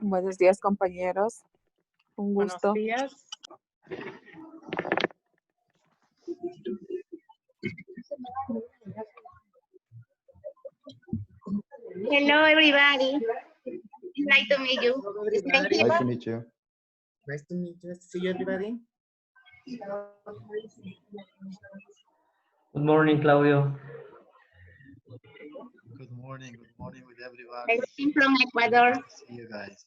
Buenos días, compañeros. Un gusto. Buenos días. Hello, everybody. Nice to meet you. Everybody. Nice to meet you. Nice to meet you. Nice to see you, everybody. Good morning, Claudio. Good morning with everybody. I'm from Ecuador. See you guys.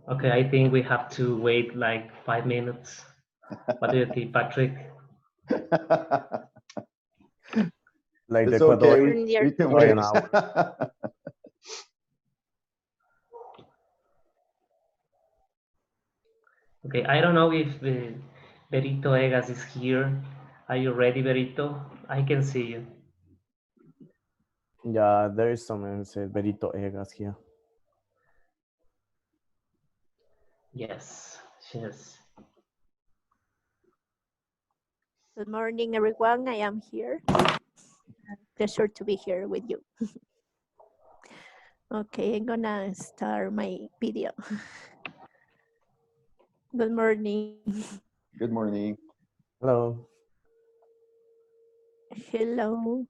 Okay, I think we have to wait like 5 minutes. What do you think, Patrick? Like It's the Ecuador, okay. We can wait wait. an hour. Okay, I don't know if Berito Egas is here. Are you ready, Berito? I can see you. Yeah, there is someone said Berito Egas here. Yes, yes. Good morning, everyone. I am here. Pleasure to be here with you. Okay, I'm gonna start my video. Good morning. Good morning. Hello. Hello.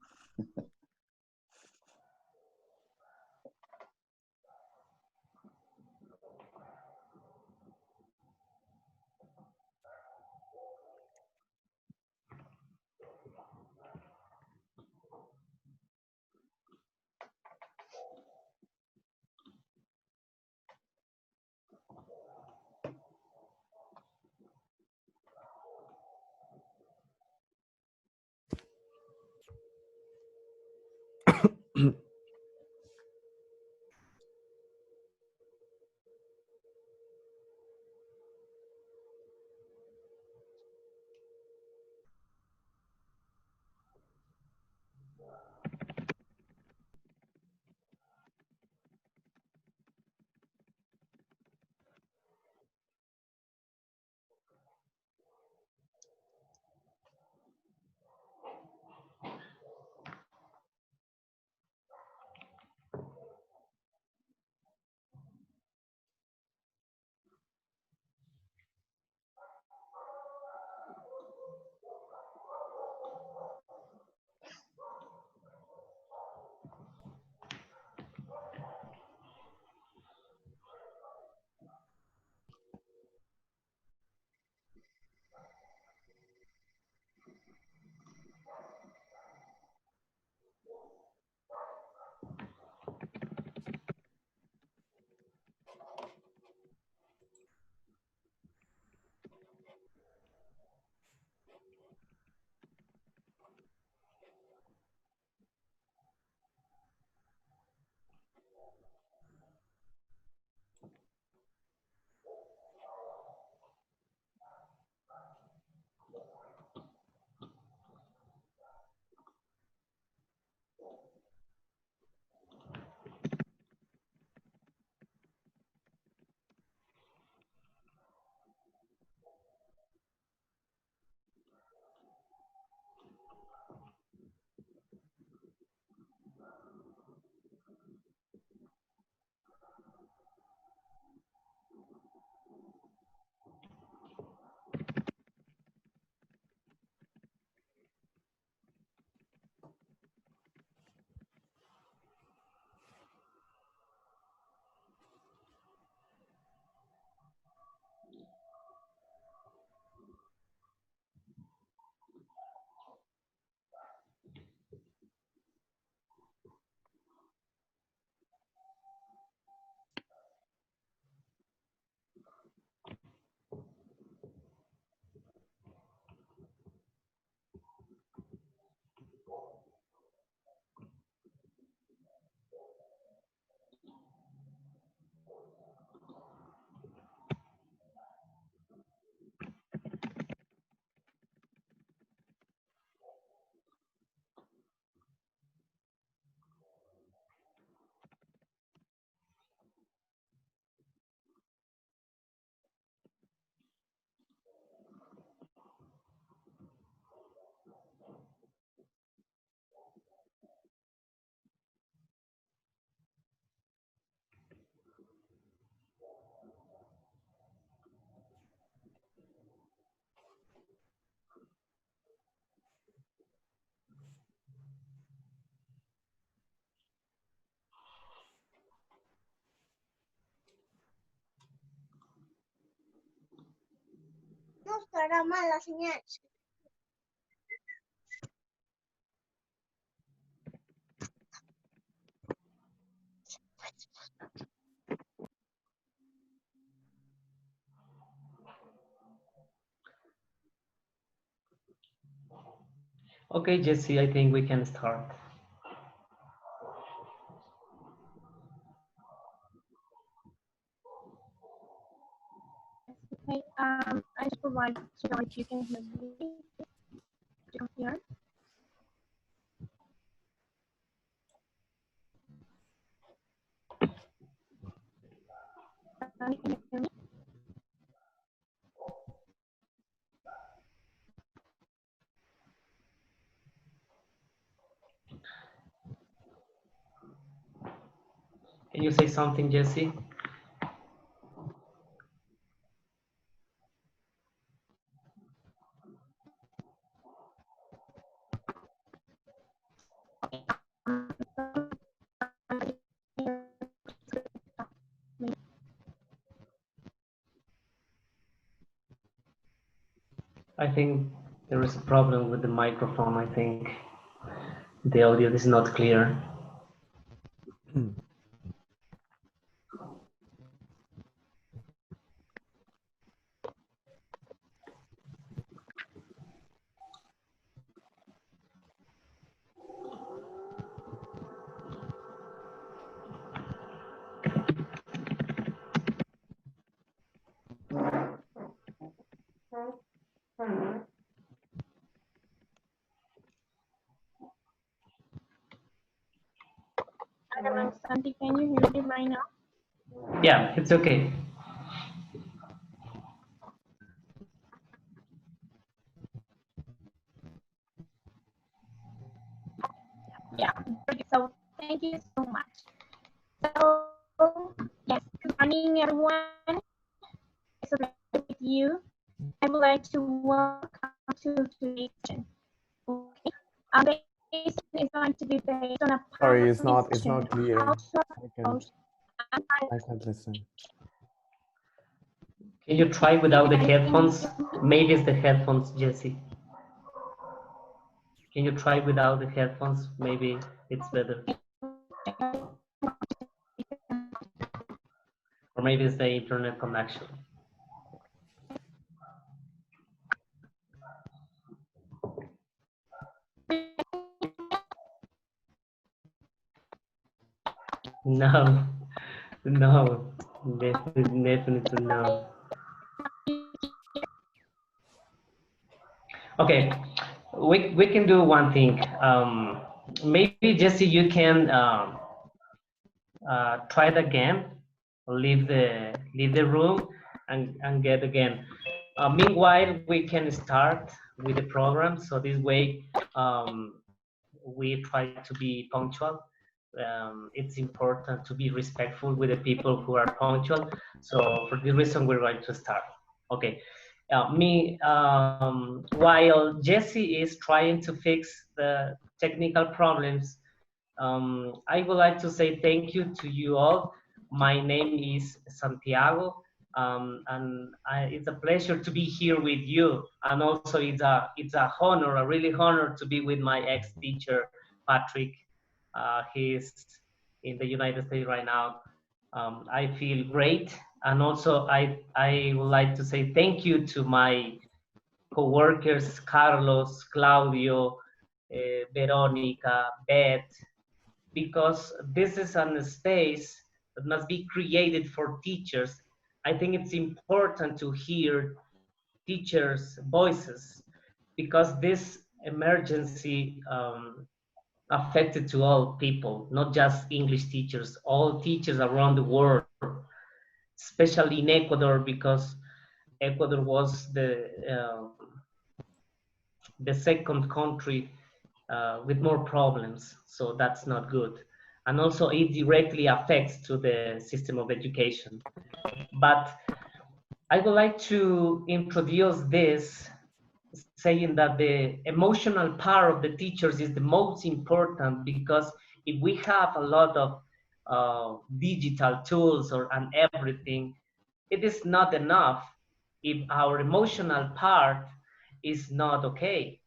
era mala señal. Okay, Jesse, I think we can start. Okay, I just would like to know if you can hear me. You hear? Can you hear me? Can you say something, Jesse? I think there is a problem with the microphone. I think the audio is not clear. I don't know, Santi, can you hear me right now? Yeah, it's okay. Yeah, so thank you so much. So, yes, good morning, everyone. It's a pleasure with you. I would like to welcome to today's session. Okay. Today's session is going to be based on a Sorry, panel it's not discussion, clear. how to I approach and can't listen. Can you try without the headphones? Maybe it's the headphones, Jesse. Can you try without the headphones? Maybe it's better. Or maybe it's the internet connection. No, no, definitely no. Okay, we can do one thing. Maybe Jesse, you can try it again. Leave the room and get again. Meanwhile, we can start with the program. So this way, we try to be punctual. It's important to be respectful with the people who are punctual. So for this reason, we're going to start. Okay. While Jesse is trying to fix the technical problems, I would like to say thank you to you all. My name is Santiago, and it's a pleasure to be here with you. And also, it's a honor, a really honor to be with my ex-teacher, Patrick. He's in the United States right now. I feel great, and also I would like to say thank you to my coworkers, Carlos, Claudio, Veronica, Beth, because this is a space that must be created for teachers. I think it's important to hear teachers' voices because this emergency affected to all people, not just English teachers, all teachers around the world, especially in Ecuador, because Ecuador was the second country with more problems, so that's not good. And also it directly affects to the system of education. But I would like to introduce this saying that the emotional part of the teachers is the most important, because if we have a lot of digital tools and everything, it is not enough if our emotional part is not okay.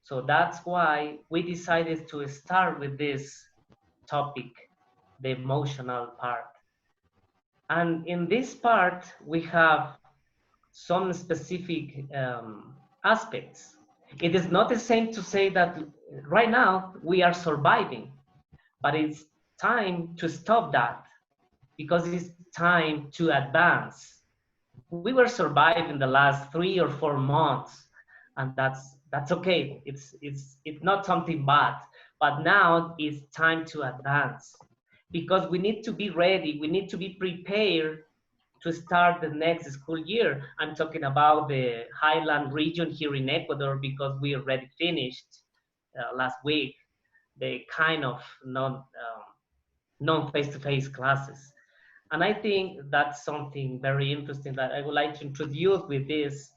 So that's why we decided to start with this topic, the emotional part. And in this part, we have some specific aspects. It is not the same to say that right now we are surviving, but it's time to stop that because it's time to advance. We were surviving the last 3 or 4 months, and that's okay. It's not something bad, but now it's time to advance because we need to be ready. We need to be prepared to start the next school year. I'm talking about the highland region here in Ecuador because we already finished last week the kind of non face-to-face classes. And I think that's something very interesting that I would like to introduce with this.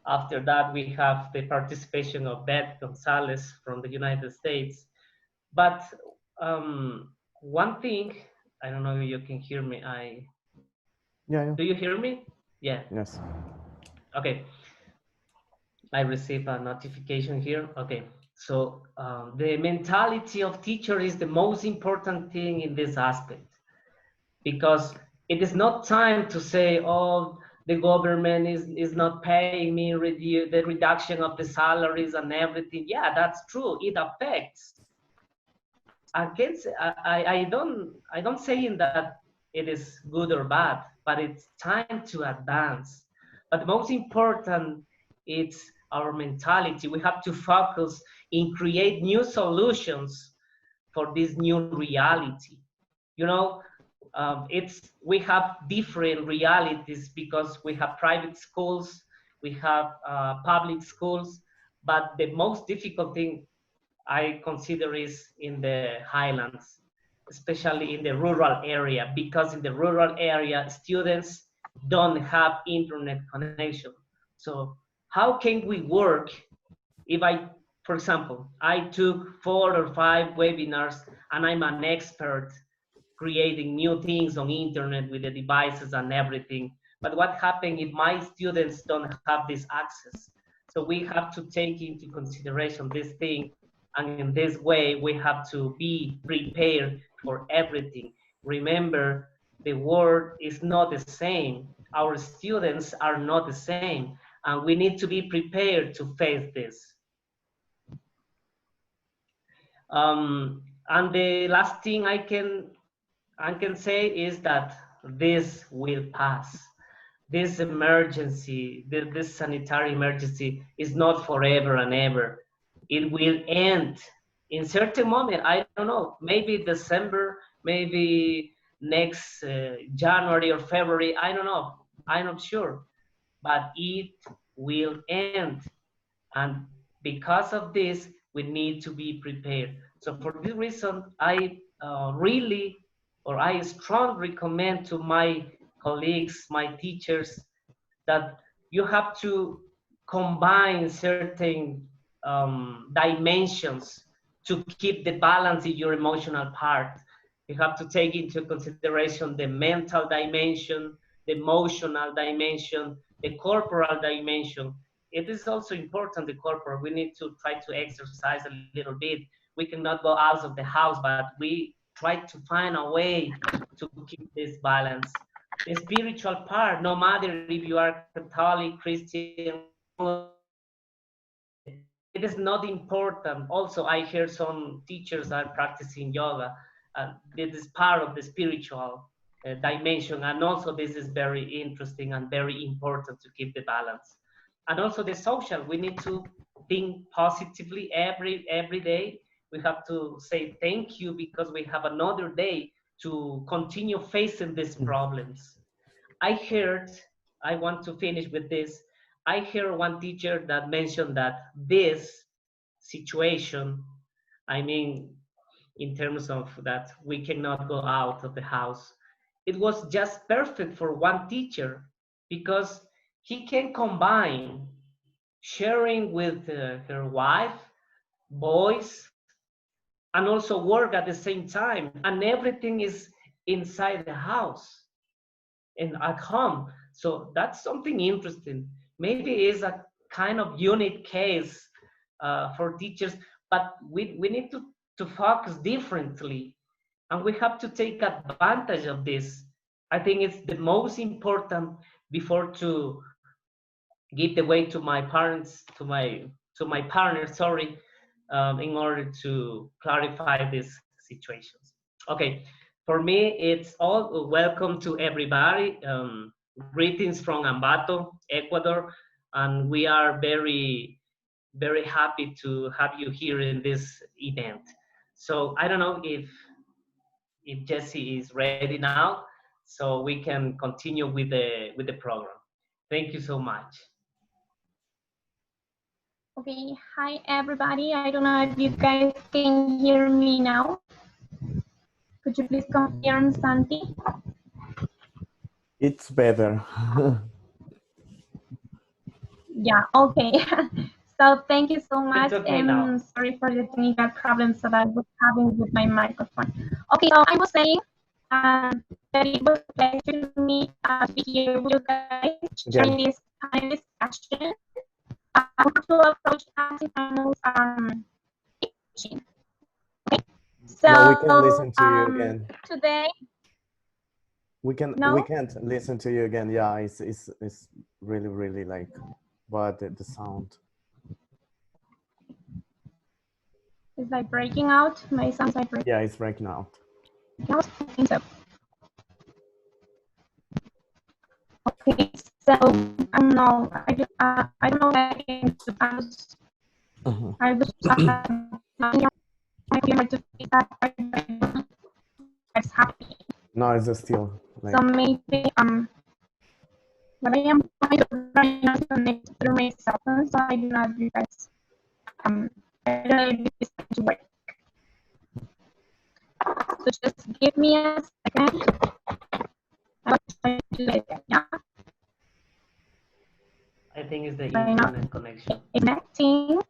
After that, we have the participation of Beth Gonzalez from the United States. But one thing, I don't know if you can hear me. Yeah. Do you hear me? Yeah. Yes. Okay. I received a notification here. Okay. So the mentality of teacher is the most important thing in this aspect, because it is not time to say, oh, the government is not paying me, the reduction of the salaries and everything. Yeah, that's true. It affects. Against, I don't saying that it is good or bad, but it's time to advance. But most important, it's our mentality. We have to focus in create new solutions for this new reality. You know, we have different realities because we have private schools, we have public schools, but the most difficult thing I consider is in the highlands, especially in the rural area, because in the rural area, students don't have internet connection. So how can we work if for example, I took 4 or 5 webinars and I'm an expert creating new things on internet with the devices and everything. But what happens if my students don't have this access? So we have to take into consideration this thing. And in this way, we have to be prepared for everything. Remember, the world is not the same. Our students are not the same. And we need to be prepared to face this. And the last thing I can say is that this will pass. This emergency, this sanitary emergency is not forever and ever. It will end in certain moment. I don't know, maybe December, maybe next January or February. I don't know. I'm not sure, but it will end. And because of this, we need to be prepared. So for this reason, I strongly recommend to my colleagues, my teachers, that you have to combine certain dimensions to keep the balance in your emotional part. You have to take into consideration the mental dimension, the emotional dimension, the corporal dimension. It is also important, the corporal. We need to try to exercise a little bit. We cannot go out of the house, but we try to find a way to keep this balance. The spiritual part, no matter if you are Catholic, Christian, it is not important. Also, I hear some teachers are practicing yoga. This is part of the spiritual dimension, and also this is very interesting and very important to keep the balance. And also the social, we need to think positively every day. We have to say thank you because we have another day to continue facing these problems. I heard, I want to finish with this. I heard one teacher that mentioned that this situation, I mean, in terms of that we cannot go out of the house, it was just perfect for one teacher because he can combine sharing with her wife, boys, and also work at the same time, and everything is inside the house and at home. So that's something interesting. Maybe it's a kind of unique case for teachers, but we need to focus differently, and we have to take advantage of this. I think it's the most important before to give the way to my parents, to my partner, sorry, in order to clarify these situations. Okay, for me, it's all welcome to everybody. Greetings from Ambato, Ecuador, and we are very happy to have you here in this event. So I don't know if Jesse is ready now, so we can continue with the program. Thank you so much. Okay, hi everybody. I don't know if you guys can hear me now. Could you please confirm, Santi? It's better. Yeah, okay. So thank you so much. It's okay now. Sorry for the technical problems that I was having with my microphone. Okay, so I was saying that it was a pleasure to me to be here with you guys sharing Again. this panel discussion. How to approach anti-panels teaching. Okay, so No, we can listen to you again. today, We no, can't listen to you again. Yeah, it's really like but the sound. it's like breaking out. My sounds like breaking Yeah, it's breaking out. out. I think so. Okay, so I don't know. I don't know what I was to feedback. What's happening? No, it's just still like So maybe what I am trying to right now is connect through my cell phone, so I do not know if you guys I don't know if this is going to work. So just give me a second. I'm trying to do it right now. I think it's the Right now, internet connection. connecting.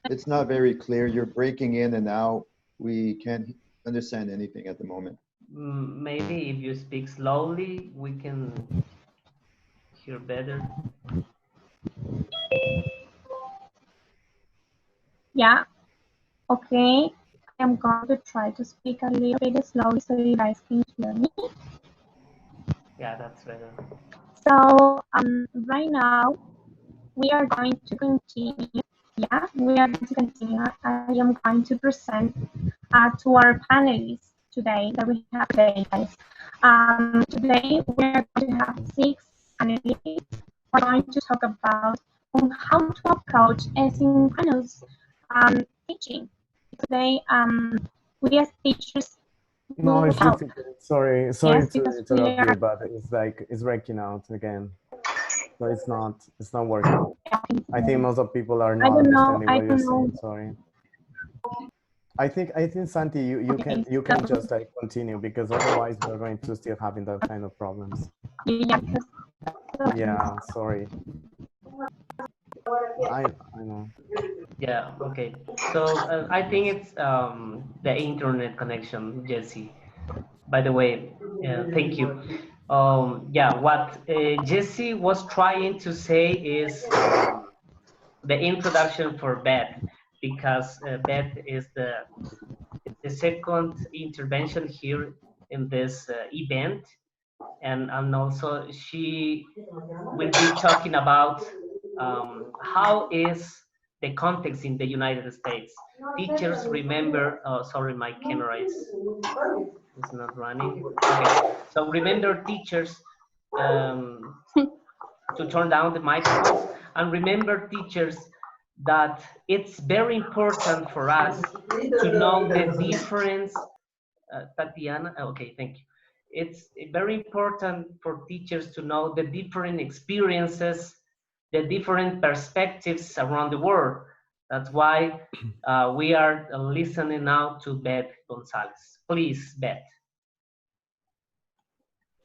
It's not very clear. You're breaking in and out. We can't understand anything at the moment. Maybe if you speak slowly, we can hear better. Yeah. Okay. I'm going to try to speak a little bit slowly so you guys can hear me. Yeah, that's better. So right now we are going to continue. Yeah, we are going to continue. I am going to present to our panelists today that we have today, guys. Today we are going to have 6 panelists. We're going to talk about how to approach asynchronous teaching. Today, we as teachers no, will it's help. difficult. Sorry Yes, to because we interrupt you, are. but it's like it's breaking out again. So it's not working. I think most of people are not understanding what you're saying. Sorry. I think Santi, you can just like continue because otherwise we're going to still having that kind of problems. Yeah, sorry. I know. Yeah, okay. So I think it's the internet connection, Jesse. By the way, thank you. Yeah, what Jesse was trying to say is the introduction for Beth, because Beth is the second intervention here in this event, and also she will be talking about how is the context in the United States. Teachers remember, oh, sorry, my camera is not running. Okay, so remember teachers to turn down the microphones, and remember teachers that it's very important for us to know the difference. Tatiana, okay, thank you. It's very important for teachers to know the different experiences, the different perspectives around the world. That's why we are listening now to Beth Gonzalez. Please, Beth.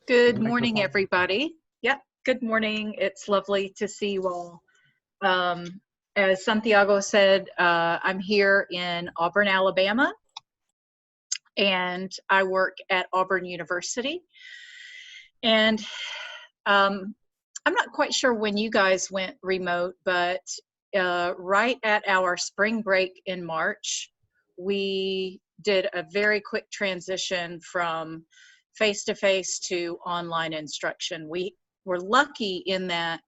Good morning, everybody. Yep, good morning. It's lovely to see you all. As Santiago said, I'm here in Auburn, Alabama. and I work at Auburn University. And I'm not quite sure when you guys went remote, but right at our spring break in March, we did a very quick transition from face-to-face to online instruction. We were lucky in that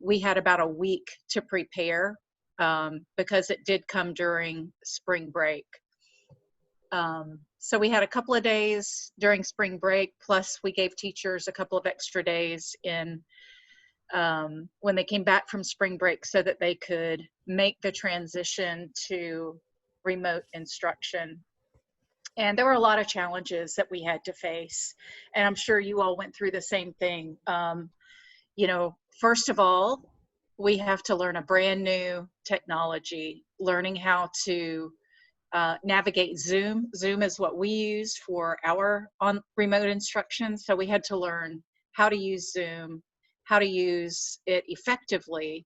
we had about a week to prepare because it did come during spring break. So we had a couple of days during spring break, plus we gave teachers a couple of extra days in when they came back from spring break so that they could make the transition to remote instruction. And there were a lot of challenges that we had to face. And I'm sure you all went through the same thing. You know, first of all, we have to learn a brand new technology, learning how to navigate Zoom. Zoom is what we use for our remote instruction. So we had to learn how to use Zoom, how to use it effectively.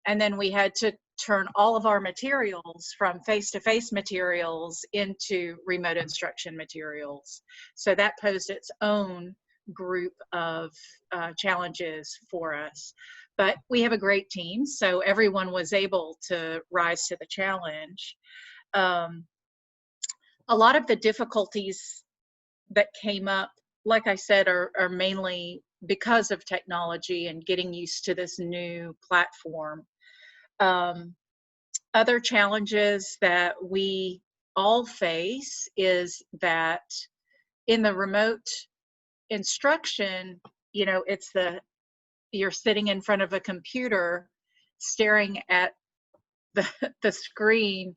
And then we had to turn all of our materials from face-to-face materials into remote instruction materials. So that posed its own group of challenges for us. But we have a great team, so everyone was able to rise to the challenge. A lot of the difficulties that came up, like I said, are mainly because of technology and getting used to this new platform. Other challenges that we all face is that in the remote instruction, you know, you're sitting in front of a computer staring at the screen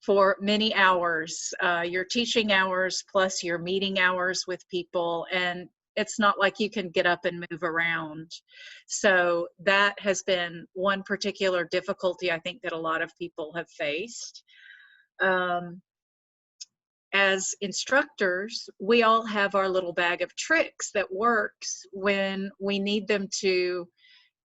for many hours, your teaching hours plus your meeting hours with people, and it's not like you can get up and move around. So that has been one particular difficulty I think that a lot of people have faced. As instructors, we all have our little bag of tricks that works when we need them to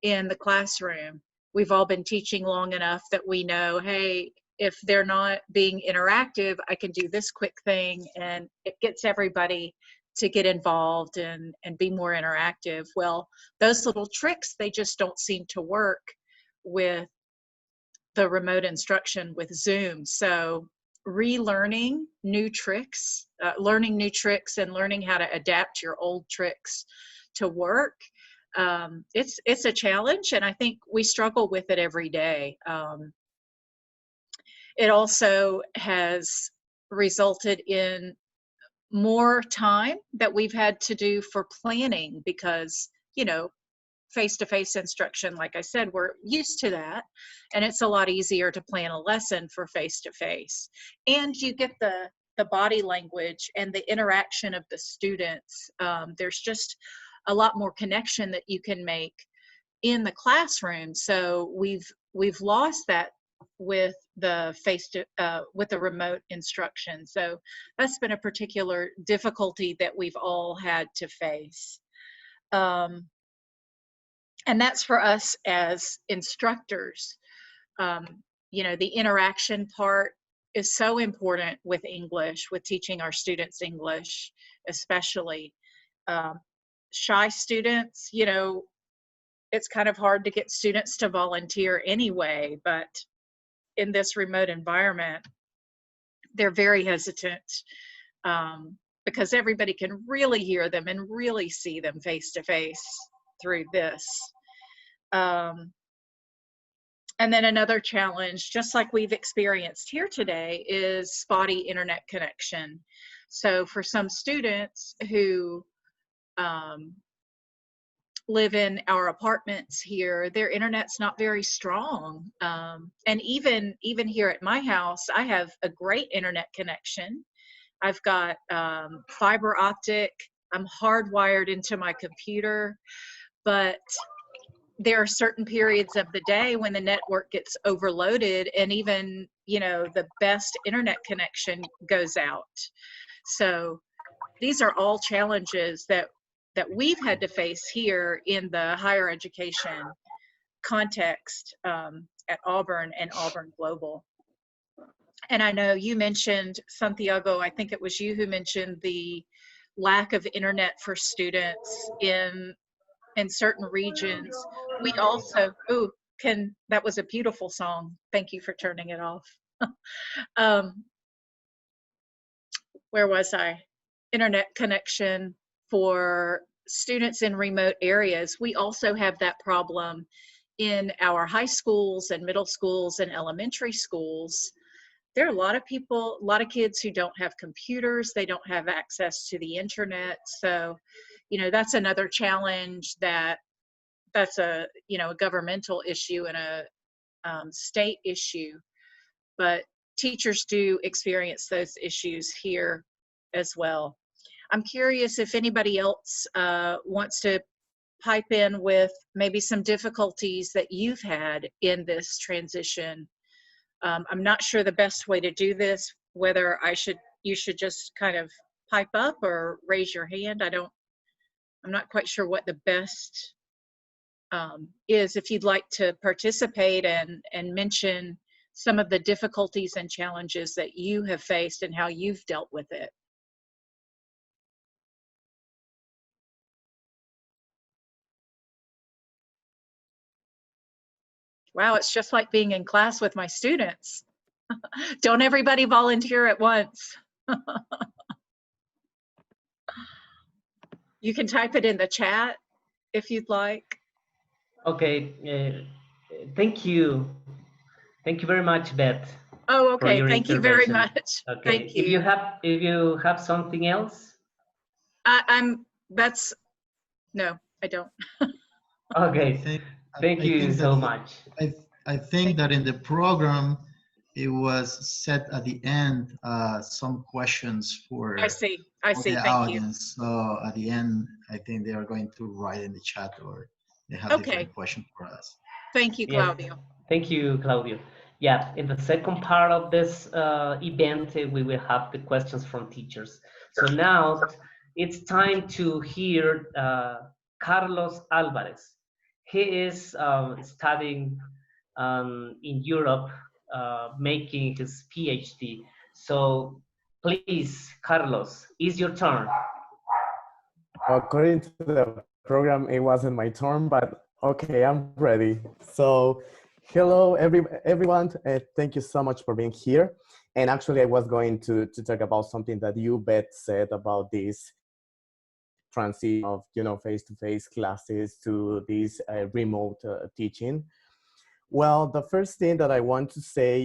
in the classroom. We've all been teaching long enough that we know, hey, if they're not being interactive, I can do this quick thing and it gets everybody to get involved and be more interactive. Well, those little tricks, they just don't seem to work with the remote instruction with Zoom. So relearning new tricks, learning new tricks and learning how to adapt your old tricks to work, it's a challenge, and I think we struggle with it every day. It also has resulted in more time that we've had to do for planning because, you know, face-to-face instruction, like I said, we're used to that, and it's a lot easier to plan a lesson for face-to-face. And you get the body language and the interaction of the students. There's just a lot more connection that you can make in the classroom. So we've lost that with the with the remote instruction. So that's been a particular difficulty that we've all had to face. And that's for us as instructors. You know, the interaction part is so important with English, with teaching our students English, especially. Shy students, you know, it's kind of hard to get students to volunteer anyway, but in this remote environment, they're very hesitant because everybody can really hear them and really see them face to face through this. And then another challenge, just like we've experienced here today, is spotty internet connection. So for some students who live in our apartments here, their internet's not very strong. And even here at my house, I have a great internet connection. I've got fiber optic. I'm hardwired into my computer, but there are certain periods of the day when the network gets overloaded and even, you know, the best internet connection goes out. So these are all challenges that we've had to face here in the higher education context at Auburn and Auburn Global. And I know you mentioned, Santiago, I think it was you who mentioned the lack of internet for students in certain regions. We also, that was a beautiful song. Thank you for turning it off. um, where was I? Internet connection for students in remote areas. We also have that problem in our high schools and middle schools and elementary schools. There are a lot of people, a lot of kids who don't have computers, they don't have access to the internet. So, that's another challenge that's a, a governmental issue and a state issue. But teachers do experience those issues here as well. I'm curious if anybody else wants to pipe in with maybe some difficulties that you've had in this transition. I'm not sure the best way to do this, whether you should just kind of pipe up or raise your hand. I'm not quite sure what the best is. If you'd like to participate and mention some of the difficulties and challenges that you have faced and how you've dealt with it. Wow, it's just like being in class with my students. Don't everybody volunteer at once. You can type it in the chat if you'd like. Okay, thank you. Thank you very much, Beth. Oh, for okay. your Thank you very intervention. much. Okay, Thank you. if you have something else. No, I don't. Okay, thank you so much. I think that in the program, it was set at the end, some questions for I see. the Thank you. audience. So at the end, I think they are going to write in the chat, or they have Okay. different questions for us. Thank you, Yes. Claudio. Thank you, Claudio. Yeah, in the second part of this event, we will have the questions from teachers. So now it's time to hear Carlos Alvarez. He is studying in Europe, making his PhD. So please, Carlos, it's your turn. According to the program, it wasn't my turn, but okay, I'm ready. So, hello everyone. Thank you so much for being here. And actually, I was going to talk about something that you, Beth, said about this transition of face-to-face classes to this remote teaching. Well, the first thing that I want to say,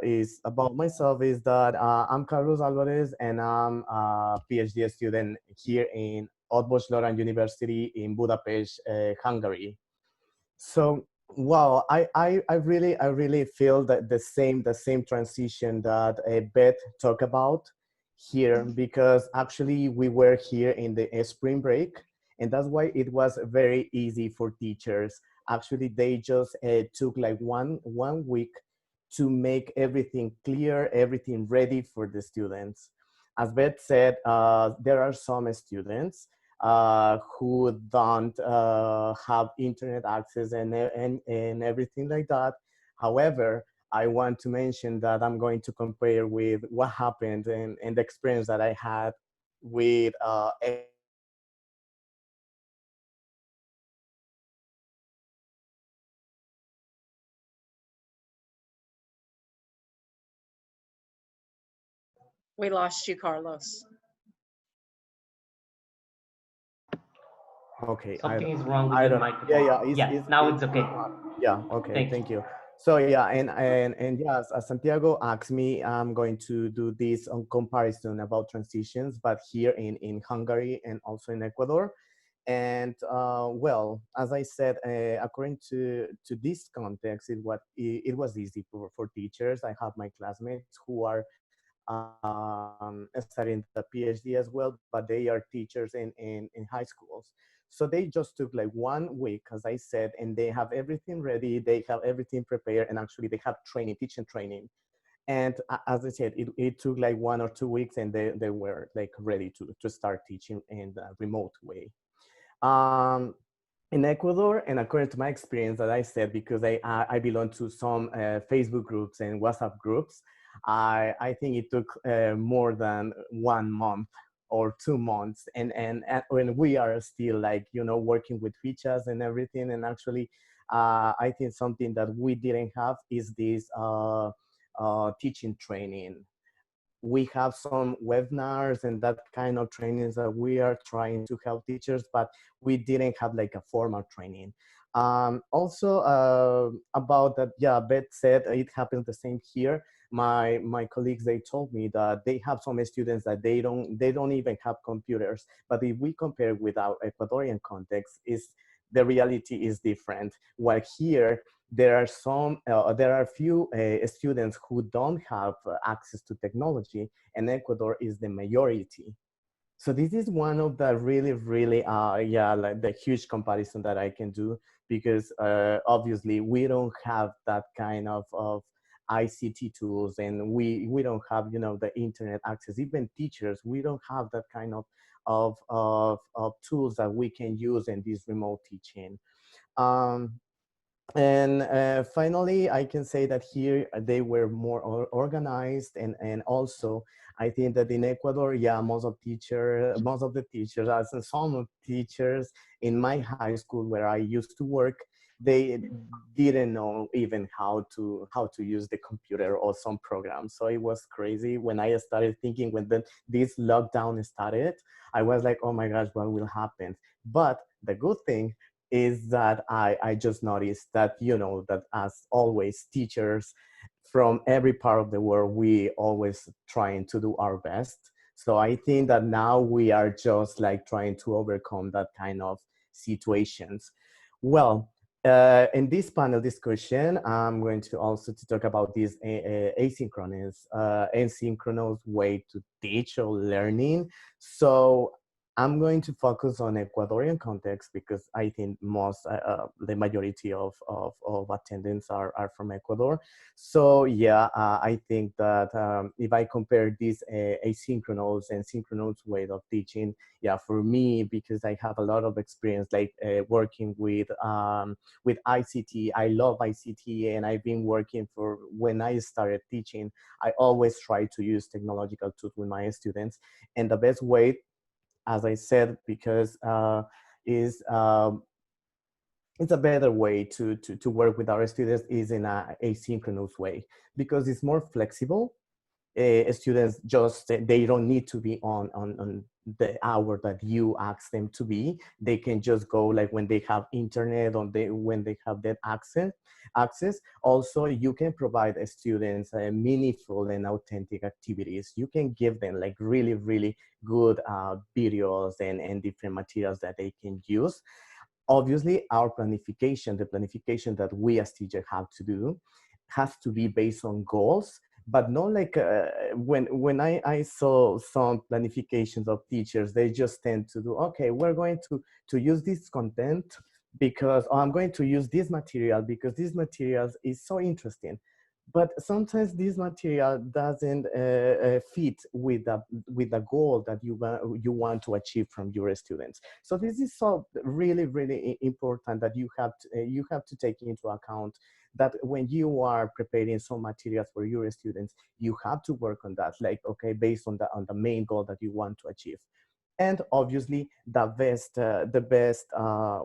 is about myself is that I'm Carlos Alvarez, and I'm a PhD student here in Eötvös Loránd University in Budapest, Hungary. So, well, I really feel that the same transition that Beth talked about here, because actually we were here in the spring break, and that's why it was very easy for teachers. Actually, they just took like one week to make everything clear, everything ready for the students. As Beth said, there are some students who don't have internet access and everything like that. However, I want to mention that I'm going to compare with what happened and the experience that I had with We lost you, Carlos. Okay, something is wrong with your microphone. Now it's okay. Okay, thank you. So yeah, and yes, as Santiago asked me, I'm going to do this on comparison about transitions, but here in Hungary and also in Ecuador. And well, as I said, according to this context, it was easy for teachers. I have my classmates who are studying the PhD as well, but they are teachers in high schools. So they just took like 1 week, as I said, and they have everything ready. They have everything prepared, and actually they have training, teaching training. And as I said, it took like 1 or 2 weeks, and they were like ready to start teaching in the remote way. In Ecuador, and according to my experience that I said, because I belong to some Facebook groups and WhatsApp groups, I think it took more than 1 month or 2 months, and when we are still like, you know, working with features and everything. And actually, I think something that we didn't have is this teaching training. We have some webinars and that kind of trainings that we are trying to help teachers, but we didn't have like a formal training. Also about that, yeah, Beth said it happens the same here. My colleagues, they told me that they have some students that they don't even have computers. But if we compare with our Ecuadorian context, is the reality is different. While here there are few students who don't have access to technology, and Ecuador is the majority. So this is one of the really yeah, like the huge comparison that I can do, because obviously we don't have that kind of ICT tools, and we don't have, you know, the internet access. Even teachers, we don't have that kind of tools that we can use in this remote teaching. um, and finally, I can say that here they were more organized, and also I think that in Ecuador, yeah, most of the teachers, as in some of teachers in my high school where I used to work, they didn't know even how to use the computer or some programs. So it was crazy when I started thinking, when this lockdown started, I was like, oh my gosh, what will happen? But the good thing is that I just noticed that, you know, that as always, teachers from every part of the world, we always trying to do our best. So I think that now we are just like trying to overcome that kind of situations. Well, in this panel discussion, I'm going to also to talk about this asynchronous way to teach or learning. So I'm going to focus on Ecuadorian context because I think the majority of attendants are from Ecuador. So yeah, I think that if I compare this asynchronous and synchronous way of teaching, yeah, for me, because I have a lot of experience like working with ICT. I love ICT, and I've been working for, when I started teaching, I always try to use technological tools with my students. And the best way, as I said, because is it's a better way to work with our students is in a asynchronous way, because it's more flexible. Students just, they don't need to be on the hour that you ask them to be. They can just go like when they have internet, or when they have that access. Also, you can provide students meaningful and authentic activities. You can give them like really good videos and different materials that they can use. Obviously, our planification, the planification that we as teachers have to do, has to be based on goals, but not like when I saw some planifications of teachers, they just tend to do, okay, we're going to use this content because, or I'm going to use this material because this material is so interesting. But sometimes this material doesn't fit with the goal that you want to achieve from your students. So this is so really important that you have to take into account that when you are preparing some materials for your students, you have to work on that, like, okay, based on the main goal that you want to achieve. And obviously, the best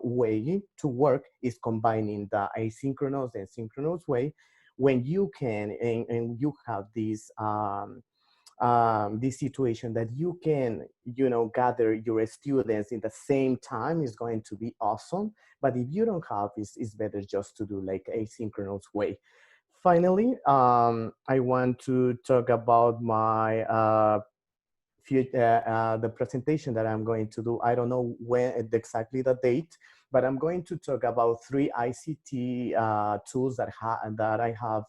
way to work is combining the asynchronous and synchronous way, when you can and you have this situation that you can, you know, gather your students in the same time, is going to be awesome. But if you don't have, it's better just to do like asynchronous way. Finally, I want to talk about my the presentation that I'm going to do. I don't know when exactly the date, but I'm going to talk about 3 ICT tools that I have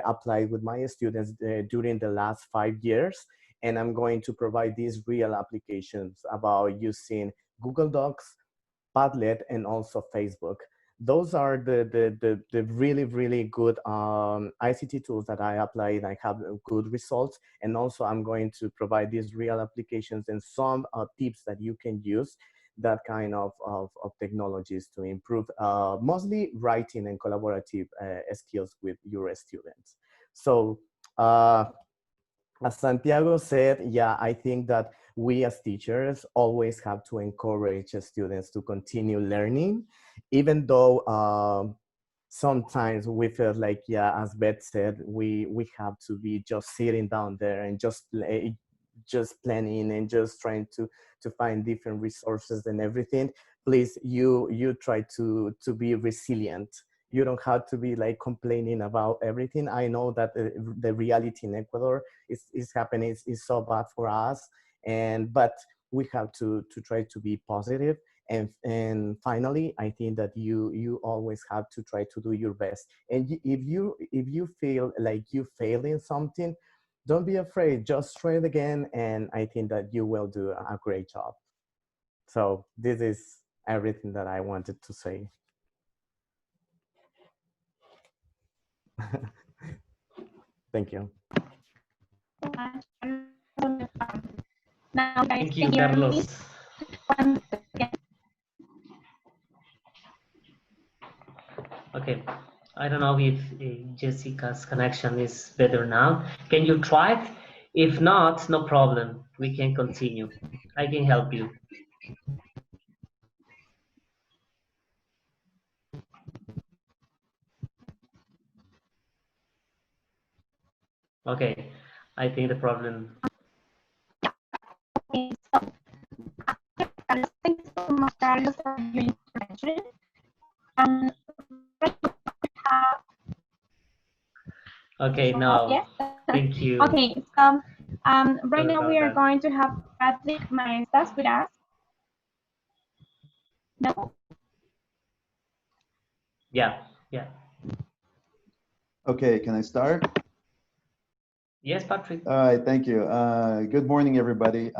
applied with my students during the last 5 years. And I'm going to provide these real applications about using Google Docs, Padlet, and also Facebook. Those are the really good ICT tools that I apply and I have good results. And also I'm going to provide these real applications and some tips that you can use that kind of technologies to improve mostly writing and collaborative skills with your students. So Uh, as Santiago said, yeah, I think that we as teachers always have to encourage students to continue learning, even though sometimes we feel like, yeah, as Beth said, we have to be just sitting down there and just planning and just trying to find different resources and everything. Please, you try to be resilient. You don't have to be like complaining about everything. I know that the reality in Ecuador is happening is so bad for us, and but we have to try to be positive. And finally, I think that you always have to try to do your best. And if you feel like you fail in something, don't be afraid. Just try it again, and I think that you will do a great job. So this is everything that I wanted to say. Thank you. Now, guys, Thank can you, you hear me? Carlos. Okay, I don't know if Jessica's connection is better now. Can you try it? If not, no problem. We can continue. I can help you. Okay, I think the problem. Okay, so Carlos, thank you so much, Carlos, for your intervention. Um, Okay, now, yes. thank you. Okay, so right Sorry now we about are that. going to have Patrick Maestas with us. No? Yeah, yeah. Okay, can I start? Yes, Patrick. All right, thank you. Good morning, everybody.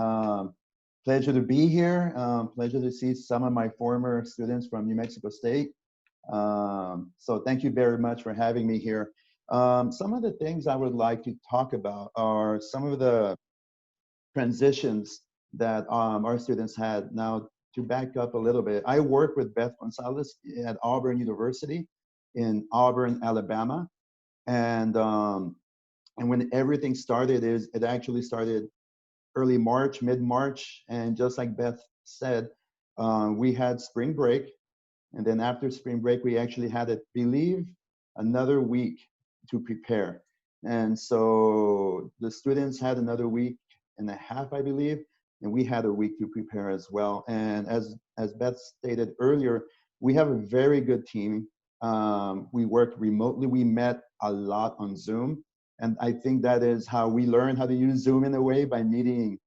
Pleasure to be here. Pleasure to see some of my former students from New Mexico State. So thank you very much for having me here. Some of the things I would like to talk about are some of the transitions that our students had. Now, to back up a little bit, I work with Beth Gonzalez at Auburn University in Auburn, Alabama. And when everything started, it actually started early March, mid-March. And just like Beth said, we had spring break. And then after spring break, we actually had, I believe, another week to prepare. And so the students had another week and a half, I believe, and we had a week to prepare as well. And as Beth stated earlier, we have a very good team. We work remotely. We met a lot on Zoom. And I think that is how we learn how to use Zoom in a way, by meeting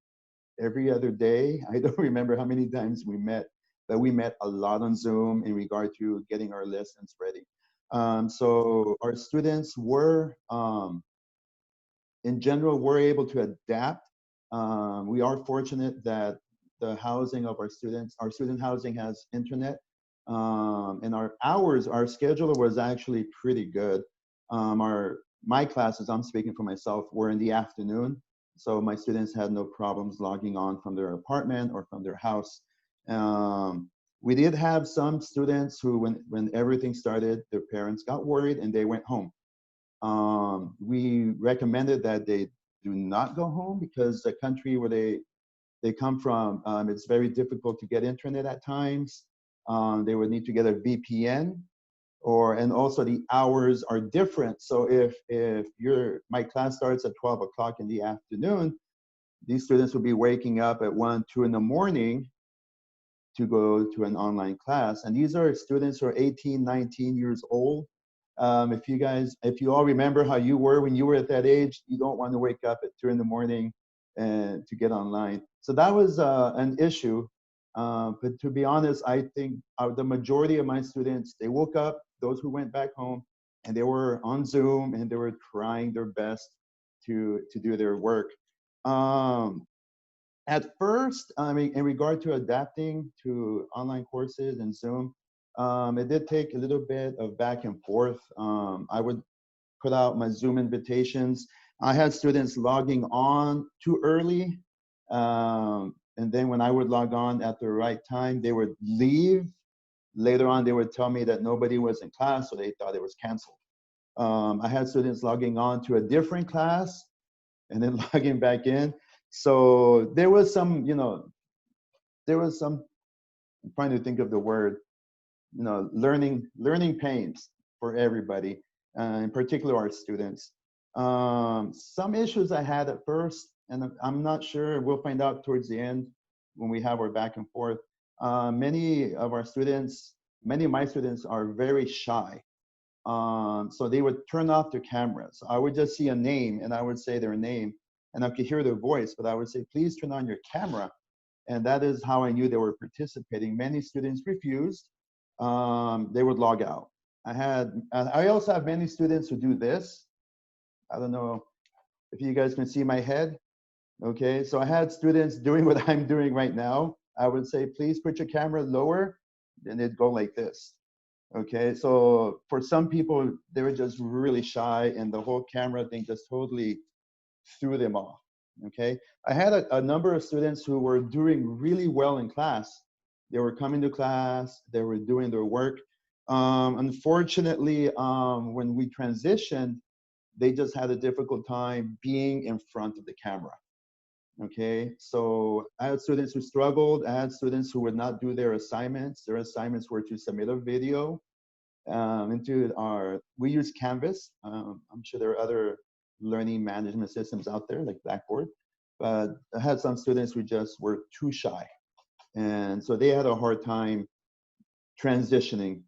every other day. I don't remember how many times we met, but we met a lot on Zoom in regard to getting our lessons ready. So our students were, in general, were able to adapt. We are fortunate that the housing of our student housing has internet. And our schedule was actually pretty good. My classes, I'm speaking for myself, were in the afternoon. So my students had no problems logging on from their apartment or from their house. We did have some students who, when everything started, their parents got worried and they went home. We recommended that they do not go home, because the country where they come from, it's very difficult to get internet at times. They would need to get a VPN, and also the hours are different. So if my class starts at 12 o'clock in the afternoon, these students will be waking up at 1, 2 in the morning to go to an online class. And these are students who are 18, 19 years old. If you all remember how you were when you were at that age, you don't want to wake up at 2 in the morning and to get online. So that was an issue. But to be honest, I think the majority of my students, they woke up, those who went back home, and they were on Zoom and they were trying their best to do their work. At first, I mean, in regard to adapting to online courses and Zoom, it did take a little bit of back and forth. I would put out my Zoom invitations. I had students logging on too early. And then when I would log on at the right time, they would leave. Later on, they would tell me that nobody was in class, so they thought it was canceled. I had students logging on to a different class and then logging back in. So there was some, I'm trying to think of the word, learning pains for everybody, in particular our students. Some issues I had at first, and I'm not sure, we'll find out towards the end when we have our back and forth. Many of my students are very shy. So they would turn off their cameras. I would just see a name and I would say their name and I could hear their voice, but I would say, please turn on your camera. And that is how I knew they were participating. Many students refused. They would log out. I also have many students who do this. I don't know if you guys can see my head. Okay, so I had students doing what I'm doing right now. I would say, please put your camera lower, then they'd go like this. Okay, so for some people, they were just really shy and the whole camera thing just totally threw them off. Okay, I had a number of students who were doing really well in class. They were coming to class, they were doing their work. Unfortunately, when we transitioned, they just had a difficult time being in front of the camera. Okay, so I had students who struggled. I had students who would not do their assignments. Their assignments were to submit a video we use Canvas. I'm sure there are other learning management systems out there like Blackboard, but I had some students who just were too shy. And so they had a hard time transitioning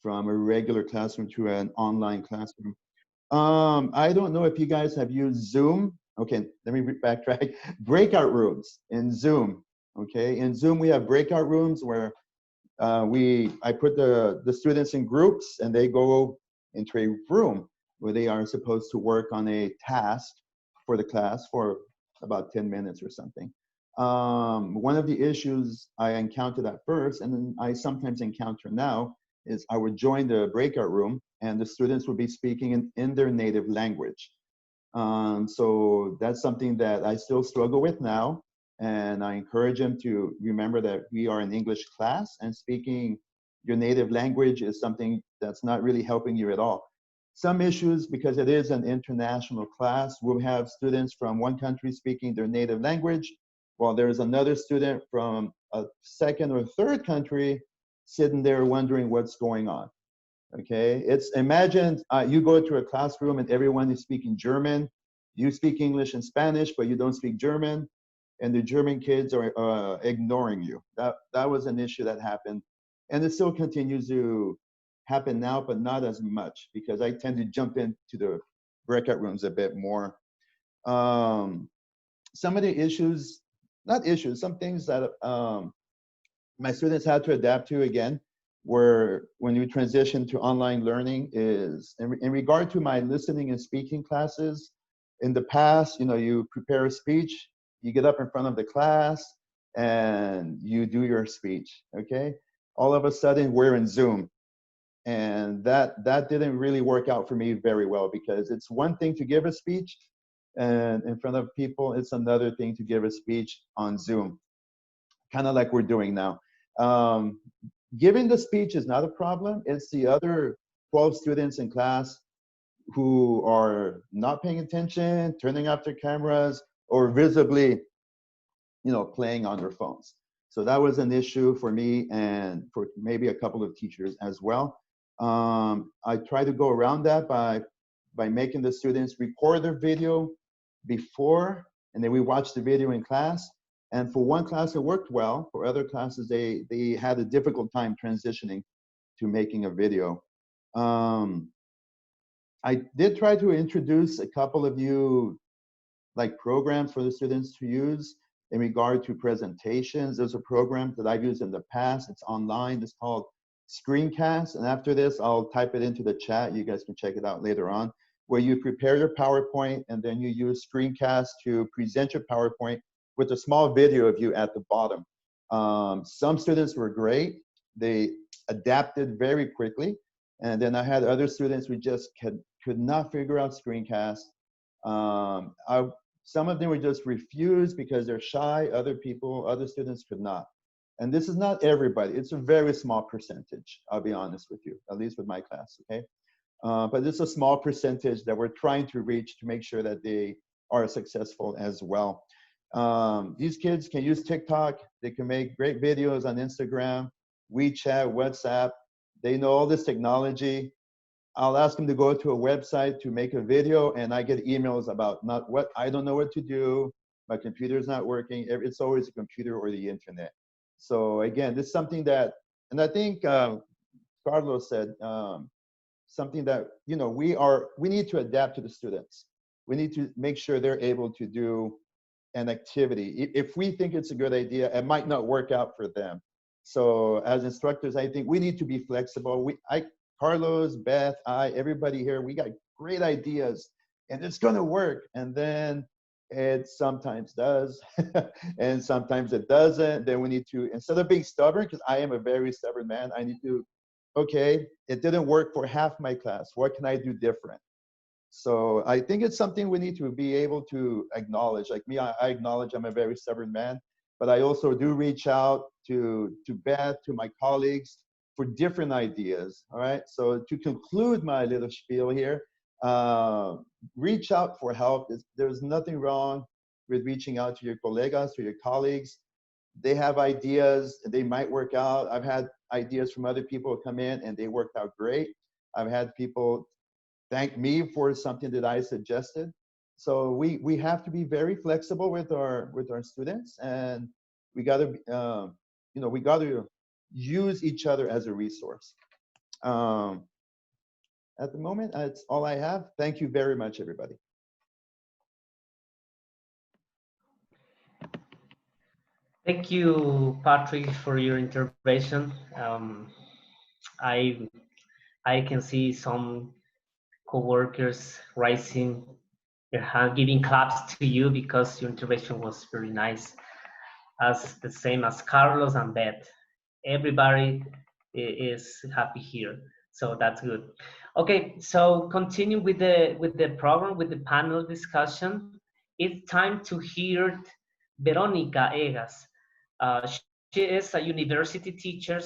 from a regular classroom to an online classroom. I don't know if you guys have used Zoom. Okay, let me backtrack. Breakout rooms in Zoom. Okay, in Zoom we have breakout rooms where I put the students in groups and they go into a room where they are supposed to work on a task for the class for about 10 minutes or something. One of the issues I encountered at first, and then I sometimes encounter now, is I would join the breakout room and the students would be speaking in their native language. So that's something that I still struggle with now. And I encourage them to remember that we are an English class and speaking your native language is something that's not really helping you at all. Some issues, because it is an international class, we'll have students from one country speaking their native language, while there's another student from a second or third country sitting there wondering what's going on. Okay, imagine you go to a classroom and everyone is speaking German. You speak English and Spanish, but you don't speak German, and the German kids are ignoring you. That was an issue that happened, and it still continues to happen now, but not as much because I tend to jump into the breakout rooms a bit more. Some of the issues, not issues, some things that my students had to adapt to again where when you transition to online learning is in regard to my listening and speaking classes. In the past, you prepare a speech, you get up in front of the class and you do your speech, okay? All of a sudden we're in Zoom. And that didn't really work out for me very well because it's one thing to give a speech and in front of people, it's another thing to give a speech on Zoom, kind of like we're doing now. Giving the speech is not a problem. It's the other 12 students in class who are not paying attention, turning off their cameras, or visibly, playing on their phones. So that was an issue for me and for maybe a couple of teachers as well. I try to go around that by making the students record their video before, and then we watch the video in class. And for one class, it worked well. For other classes, they had a difficult time transitioning to making a video. I did try to introduce a couple of new programs for the students to use in regard to presentations. There's a program that I've used in the past. It's online. It's called Screencast. And after this, I'll type it into the chat. You guys can check it out later on, where you prepare your PowerPoint and then you use Screencast to present your PowerPoint with a small video of you at the bottom. Some students were great. They adapted very quickly. And then I had other students who just could not figure out Screencast. Some of them would just refuse because they're shy. Other students could not. And this is not everybody. It's a very small percentage, I'll be honest with you, at least with my class, okay? But it's a small percentage that we're trying to reach to make sure that they are successful as well. These kids can use TikTok. They can make great videos on Instagram, WeChat, WhatsApp. They know all this technology. I'll ask them to go to a website to make a video, and I get emails about not what I don't know what to do. My computer's not working. It's always a computer or the internet. So again, this is something that, and I think Carlos said something that we need to adapt to the students. We need to make sure they're able to do an activity. If we think it's a good idea, it might not work out for them. So as instructors, I think we need to be flexible. Carlos, Beth, everybody here, we got great ideas and it's gonna work. And then it sometimes does, and sometimes it doesn't. Then we need to, instead of being stubborn, because I am a very stubborn man, I need to, okay, it didn't work for half my class. What can I do different? So I think it's something we need to be able to acknowledge. Like me, I acknowledge I'm a very stubborn man, but I also do reach out to Beth, to my colleagues for different ideas, all right? So to conclude my little spiel here, reach out for help. There's nothing wrong with reaching out to your colegas, to your colleagues. They have ideas, they might work out. I've had ideas from other people come in and they worked out great. I've had people thank me for something that I suggested. So we have to be very flexible with our students, and we got to we got to use each other as a resource. At the moment, that's all I have. Thank you very much, everybody. Thank you, Patrick, for your intervention. I can see some coworkers raising their hand, giving claps to you because your intervention was very nice. As the same as Carlos and Beth. Everybody is happy here, so that's good. Okay, so continue with the program, with the panel discussion. It's time to hear Veronica Egas. She is a university teacher.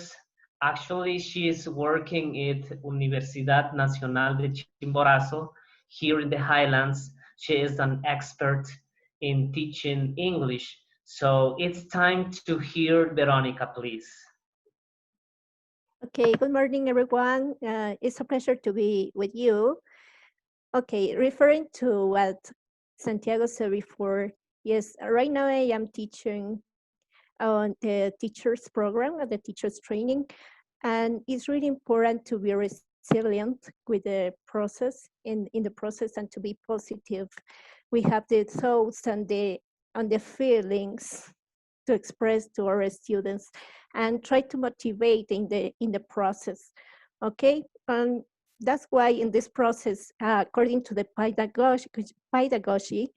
Actually, she is working at Universidad Nacional de Chimborazo here in the Highlands. She is an expert in teaching English. So it's time to hear Veronica, please. Okay, good morning, everyone. It's a pleasure to be with you. Okay, referring to what Santiago said before, yes, right now I am teaching on the teachers program, the teachers training, and it's really important to be resilient with the process, in the process, and to be positive. We have the thoughts and the feelings to express to our students and try to motivate in the process. Okay, and that's why in this process, according to the pedagogy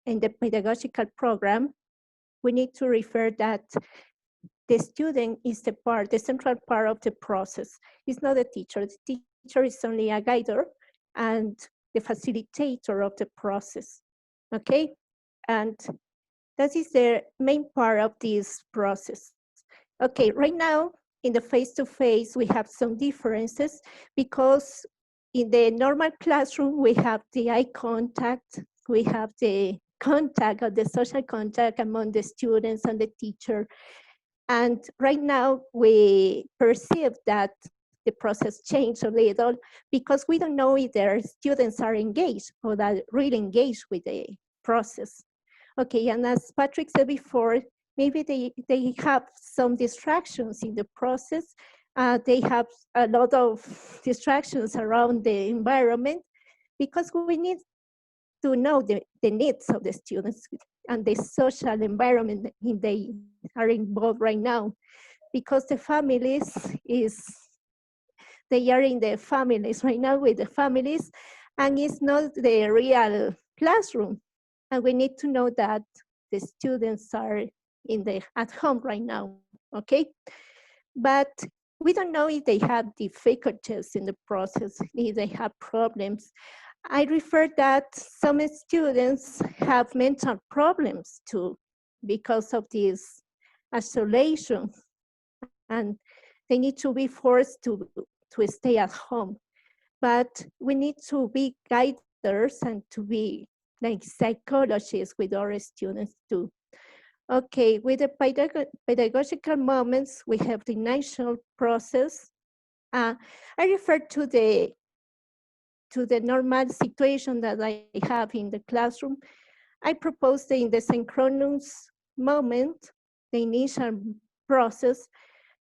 in the pedagogical program, we need to refer that the student is the central part of the process. It's not the teacher. The teacher is only a guider and the facilitator of the process. Okay, and that is the main part of this process. Okay, right now in the face-to-face, we have some differences because in the normal classroom, we have the eye contact, we have the contact of the social contact among the students and the teacher. And right now we perceive that the process changed a little because we don't know if their students are engaged or that really engaged with the process. Okay, and as Patrick said before, maybe they have some distractions in the process. They have a lot of distractions around the environment because we need to know the needs of the students and the social environment they are involved right now, because the families they are in the families right now with the families, and it's not the real classroom. And we need to know that the students are at home right now, okay? But we don't know if they have difficulties in the process, if they have problems. I refer that some students have mental problems too because of this isolation, and they need to be forced to stay at home. but we need to be guiders and to be like psychologists with our students too. Okay, with the pedagogical moments, we have the initial process. I refer to the normal situation that I have in the classroom. I propose in the synchronous moment, the initial process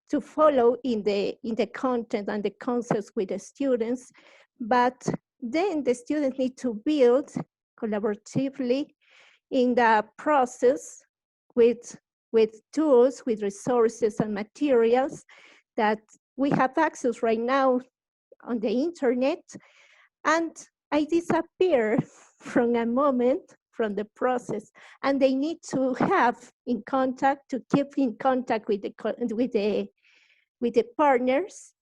to follow in the content and the concepts with the students, but then the students need to build collaboratively in the process with, with tools, with resources and materials that we have access right now on the internet. And I disappear from a moment from the process, and they need to have in contact, to keep in contact with the partners.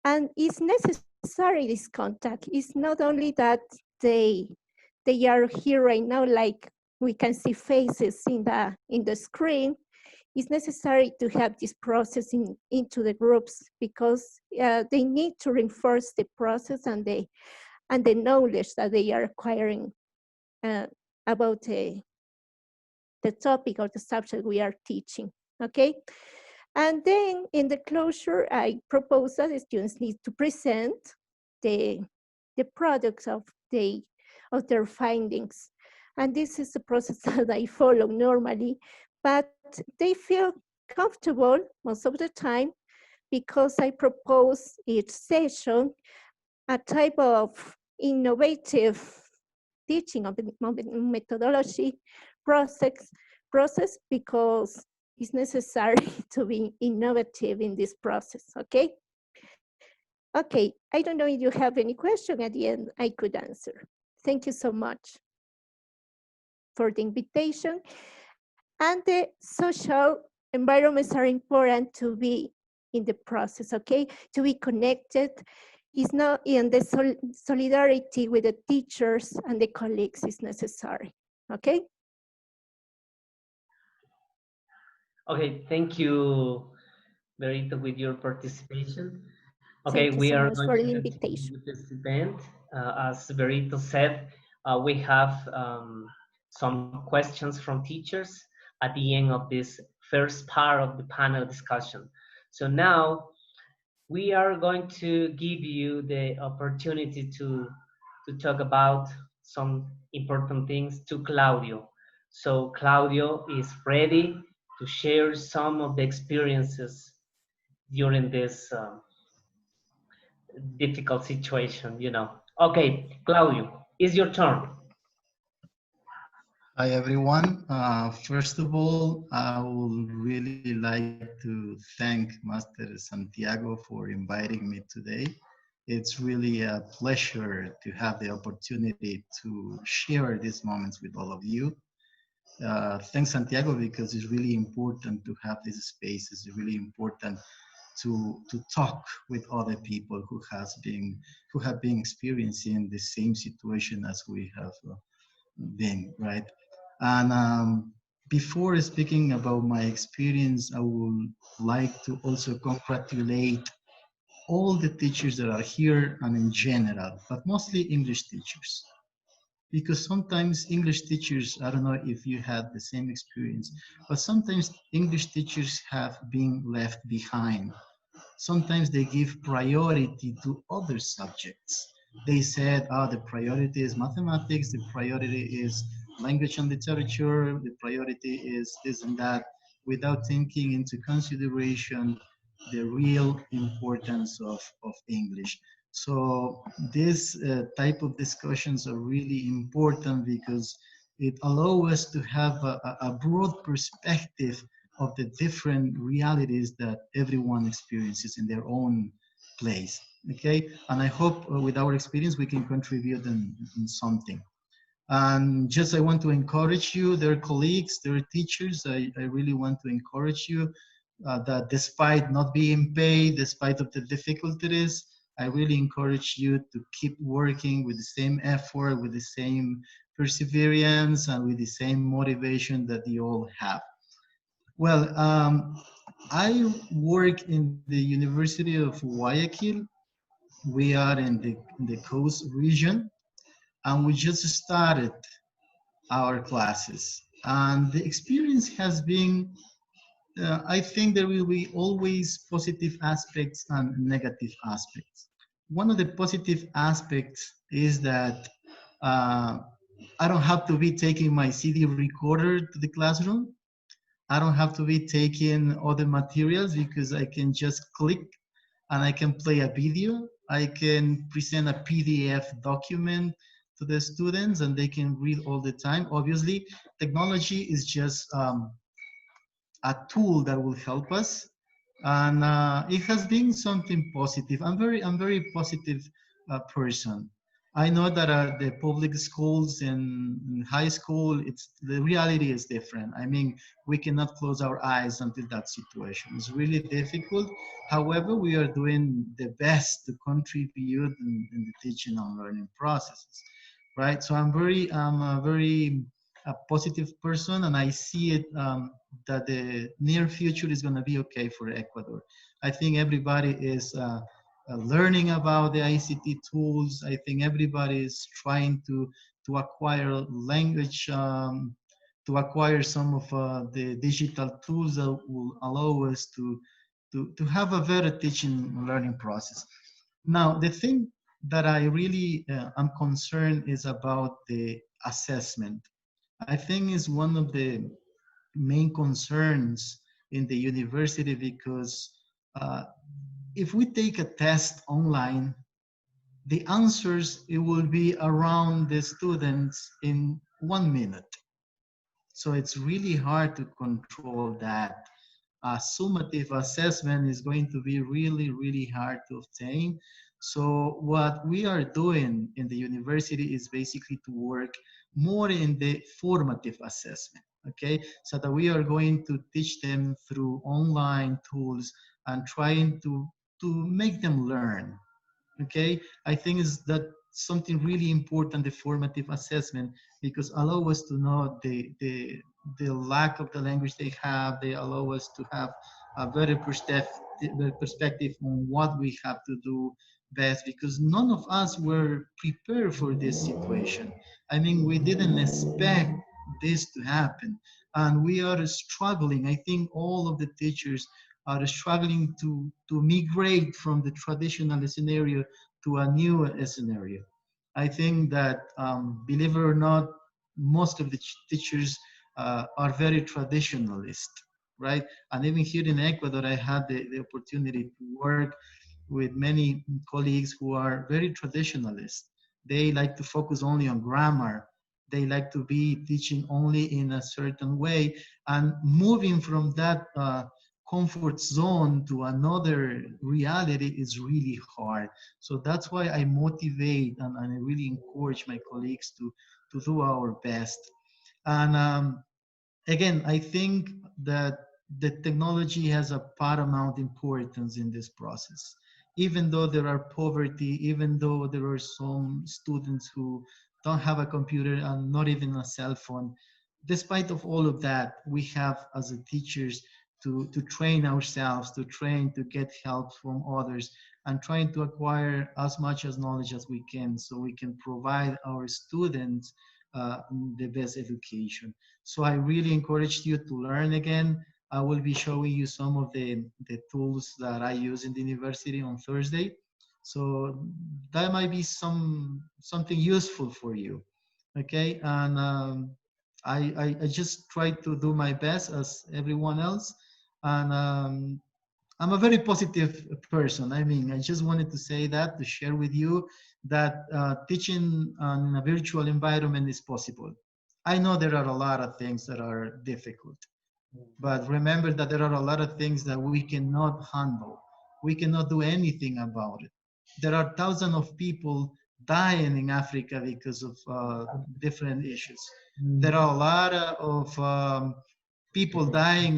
And it's necessary, this contact. It's not only that they they are here right now, like we can see faces in the screen. It's necessary to have this process into the groups, because they need to reinforce the process and the knowledge that they are acquiring about the topic or the subject we are teaching, okay? And then in the closure, I propose that the students need to present the products of their findings. And this is the process that I follow normally, but they feel comfortable most of the time, because I propose each session a type of innovative teaching of methodology process, because it's necessary to be innovative in this process, okay? Okay, I don't know if you have any question at the end I could answer. Thank you so much for the invitation. And the social environments are important to be in the process, okay? To be connected is not in the solidarity with the teachers and the colleagues is necessary, okay? Okay, thank you, Berito, with your participation. Okay, Thank you we so are much going for to the continue invitation. with this event. As Berito said, we have some questions from teachers at the end of this first part of the panel discussion. So now we are going to give you the opportunity to talk about some important things to Claudio. So Claudio is ready to share some of the experiences during this difficult situation, you know. Okay, Claudio, it's your turn. Hi, everyone. First of all, I would really like to thank Master Santiago for inviting me today. It's really a pleasure to have the opportunity to share these moments with all of you. Thanks, Santiago, because it's really important to have these spaces. It's really important to talk with other people who have been experiencing the same situation as we have been, right? And before speaking about my experience, I would like to also congratulate all the teachers that are here and in general, but mostly English teachers. Because sometimes English teachers, I don't know if you had the same experience, but sometimes English teachers have been left behind. Sometimes they give priority to other subjects. They said, oh, the priority is mathematics, the priority is language and literature, the priority is this and that, without taking into consideration the real importance of English. So this type of discussions are really important because it allows us to have a broad perspective of the different realities that everyone experiences in their own place. Okay, and I hope with our experience we can contribute in something. And just I want to encourage you, their colleagues, their teachers, I really want to encourage you that despite not being paid, despite of the difficulties, I really encourage you to keep working with the same effort, with the same perseverance, and with the same motivation that you all have. Well, I work in the University of Guayaquil, We are in the coast region, and we just started our classes. And the experience has been, I think there will be always positive aspects and negative aspects. One of the positive aspects is that uh, I don't have to be taking my CD recorder to the classroom. I don't have to be taking other materials because I can just click and I can play a video. I can present a PDF document to the students and they can read all the time. Obviously, technology is just a tool that will help us, and it has been something positive. I'm very positive person. I know that the public schools and high school, it's the reality is different. I mean, we cannot close our eyes until that situation. It's really difficult. However, we are doing the best to contribute in the teaching and learning processes, right? So I'm a very a positive person, and I see it that the near future is going to be okay for Ecuador. I think everybody is learning about the ICT tools. I think everybody is trying to acquire language, to acquire some of the digital tools that will allow us to have a better teaching and learning process. Now, the thing that I really am concerned is about the assessment. I think is one of the main concerns in the university because uh, if we take a test online, the answers, it will be around the students in 1 minute. So it's really hard to control that. A summative assessment is going to be really, really hard to obtain. So what we are doing in the university is basically to work more in the formative assessment, okay? So that we are going to teach them through online tools and trying to make them learn, okay? I think is that something really important, the formative assessment, because allow us to know the lack of the language they have. They allow us to have a better perspective on what we have to do best, because none of us were prepared for this situation. I mean, we didn't expect this to happen, and we are struggling. I think all of the teachers are struggling to migrate from the traditional scenario to a new scenario. I think that, believe it or not, most of the teachers are very traditionalist, right? And even here in Ecuador, I had the opportunity to work with many colleagues who are very traditionalist. They like to focus only on grammar. They like to be teaching only in a certain way, and moving from that comfort zone to another reality is really hard. So that's why I motivate and I really encourage my colleagues to do our best. And again, I think that the technology has a paramount importance in this process. Even though there are poverty, even though there are some students who don't have a computer and not even a cell phone, despite of all of that, we have as a teachers to train ourselves, to train, to get help from others, and trying to acquire as much as knowledge as we can so we can provide our students uh, the best education. So I really encourage you to learn again. I will be showing you some of the tools that I use in the university on Thursday. So that might be something useful for you. Okay, and I just try to do my best as everyone else. And I'm a very positive person. I mean, I just wanted to say that, to share with you that teaching in a virtual environment is possible. I know there are a lot of things that are difficult, but remember that there are a lot of things that we cannot handle. We cannot do anything about it. There are thousands of people dying in Africa because of different issues. There are a lot of people dying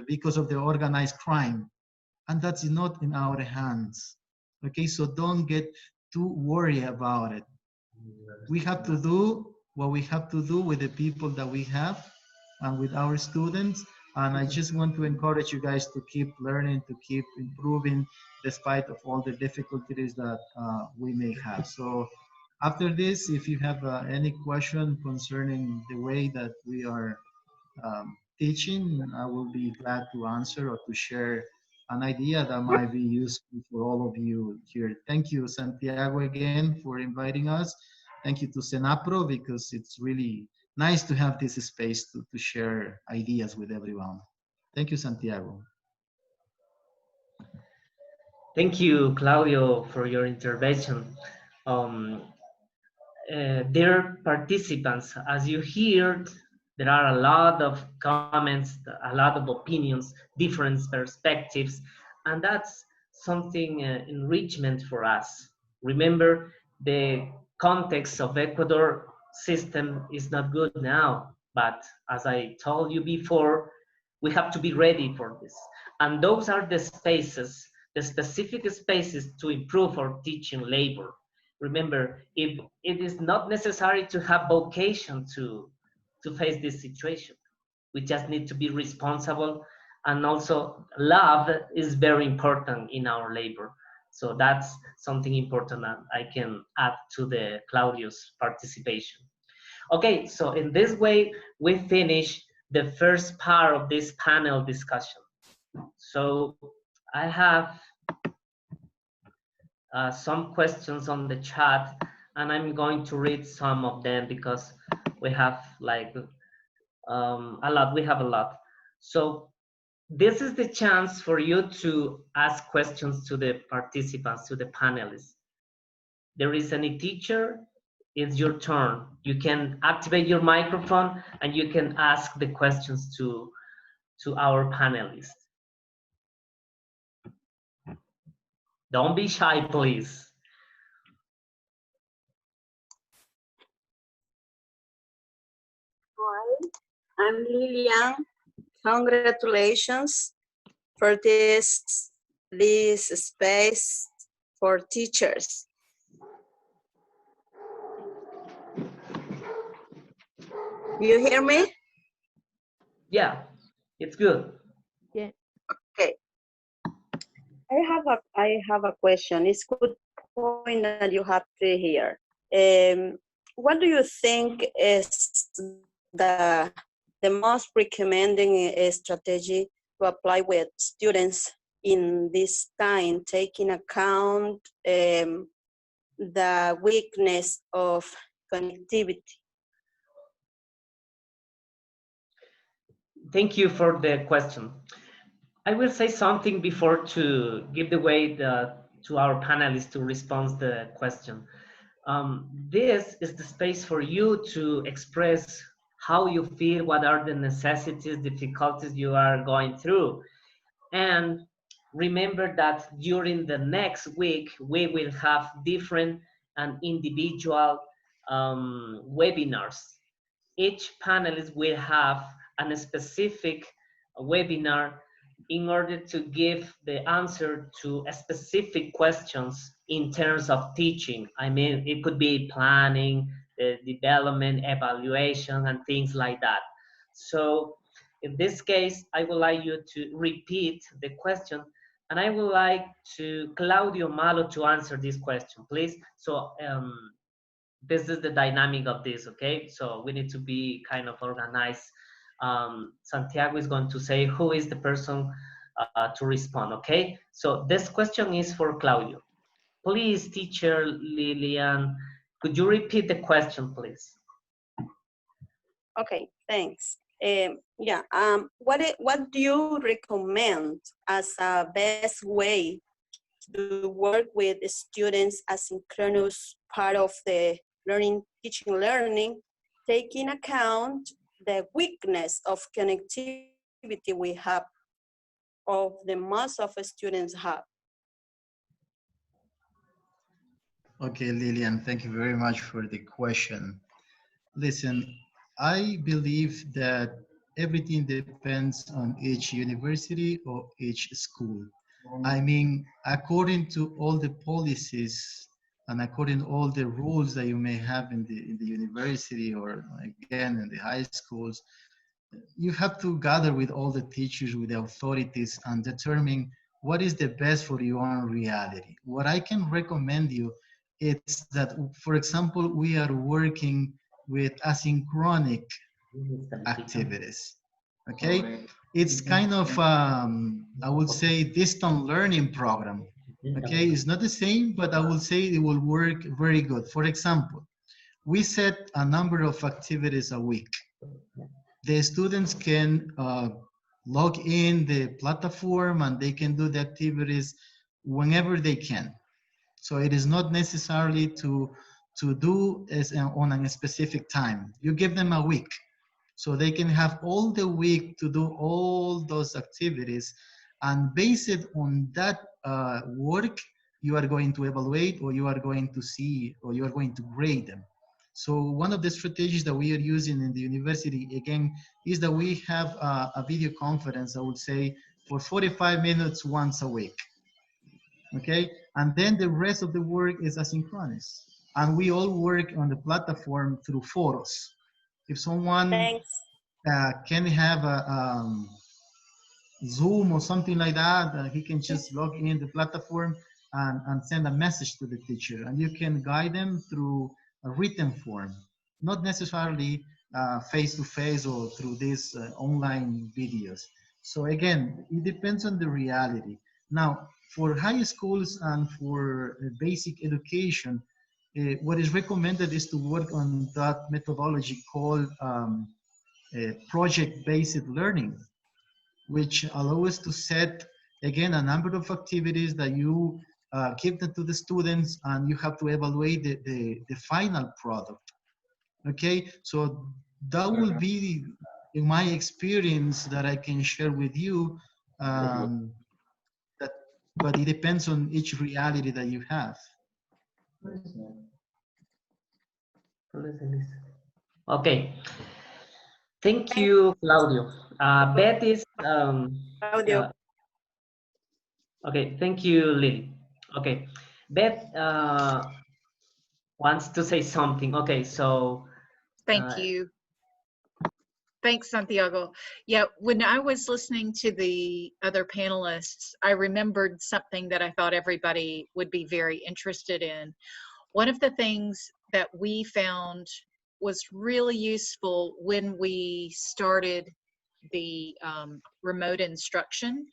because of the organized crime, and that's not in our hands. Okay, so don't get too worried about it. We have to do what we have to do with the people that we have and with our students, And I just want to encourage you guys to keep learning, to keep improving, despite of all the difficulties that we may have. So after this, if you have any question concerning the way that we are teaching, I will be glad to answer or to share an idea that might be useful for all of you here. Thank you, Santiago, again for inviting us. Thank you to Senapro, because it's really nice to have this space to share ideas with everyone. Thank you, Santiago. Thank you, Claudio, for your intervention. Dear participants, as you heard, there are a lot of comments, a lot of opinions, different perspectives, and that's something enrichment for us. Remember, the context of Ecuador system is not good now, but as I told you before, we have to be ready for this. And those are the spaces, the specific spaces to improve our teaching labor. Remember, if it is not necessary to have vocation to face this situation, we just need to be responsible, and also love is very important in our labor. So that's something important that I can add to the Claudio's participation. Okay, so in this way, we finish the first part of this panel discussion. So I have some questions on the chat, and I'm going to read some of them because we have like a lot. We have a lot. So this is the chance for you to ask questions to the participants, to the panelists. There is any teacher, it's your turn. You can activate your microphone and you can ask the questions to our panelists. Don't be shy, please. Hi, I'm Lilian. Congratulations for this space for teachers. You hear me? Yeah, it's good. Yeah. Okay. I have a question. It's a good point that you have to hear. What do you think is the most recommending strategy to apply with students in this time, taking account the weakness of connectivity? Thank you for the question. I will say something before to give the way to our panelists to respond to the question. This is the space for you to express how you feel, what are the necessities, difficulties you are going through. And remember that during the next week, we will have different and individual webinars. Each panelist will have a specific webinar in order to give the answer to specific questions in terms of teaching. I mean, it could be planning, development, evaluation, and things like that. So in this case, I would like you to repeat the question, and I would like to Claudio Malo to answer this question, please. So this is the dynamic of this, okay? So we need to be kind of organized. Santiago is going to say who is the person to respond, okay? So this question is for Claudio. Please, teacher Lilian, could you repeat the question, please? Okay, thanks. What do you recommend as a best way to work with students asynchronous part of the teaching learning, taking account the weakness of connectivity we have, of the most of students have? Okay, Lilian, thank you very much for the question. Listen, I believe that everything depends on each university or each school. I mean, according to all the policies and according to all the rules that you may have in the university or again in the high schools, you have to gather with all the teachers, with the authorities, and determine what is the best for your own reality. What I can recommend you is that, for example, we are working with asynchronic activities. Okay, it's kind of I would say distant learning program. Okay, it's not the same, but I will say it will work very good. For example, we set a number of activities a week. The students can log in the platform and they can do the activities whenever they can. So it is not necessarily to do as on a specific time. You give them a week. So they can have all the week to do all those activities, and based on that work, you are going to evaluate, or you are going to see, or you are going to grade them. So one of the strategies that we are using in the university, again, is that we have a video conference, I would say, for 45 minutes once a week. Okay, and then the rest of the work is asynchronous. And we all work on the platform through photos. If someone can have a Zoom or something like that, he can just log in the platform and send a message to the teacher, and you can guide them through a written form, not necessarily face-to-face or through these online videos. So again, it depends on the reality. Now, for high schools and for basic education, what is recommended is to work on that methodology called project-based learning, which allows us to set, again, a number of activities that you give them to the students, and you have to evaluate the final product. Okay, so that will be, in my experience, that I can share with you. But it depends on each reality that you have. Okay. Thank you, Claudio. Beth is okay. Thank you, Lily. Okay, Beth wants to say something. Okay, so Thank you. Thanks, Santiago. Yeah, when I was listening to the other panelists, I remembered something that I thought everybody would be very interested in. One of the things that we found was really useful when we started the remote instruction.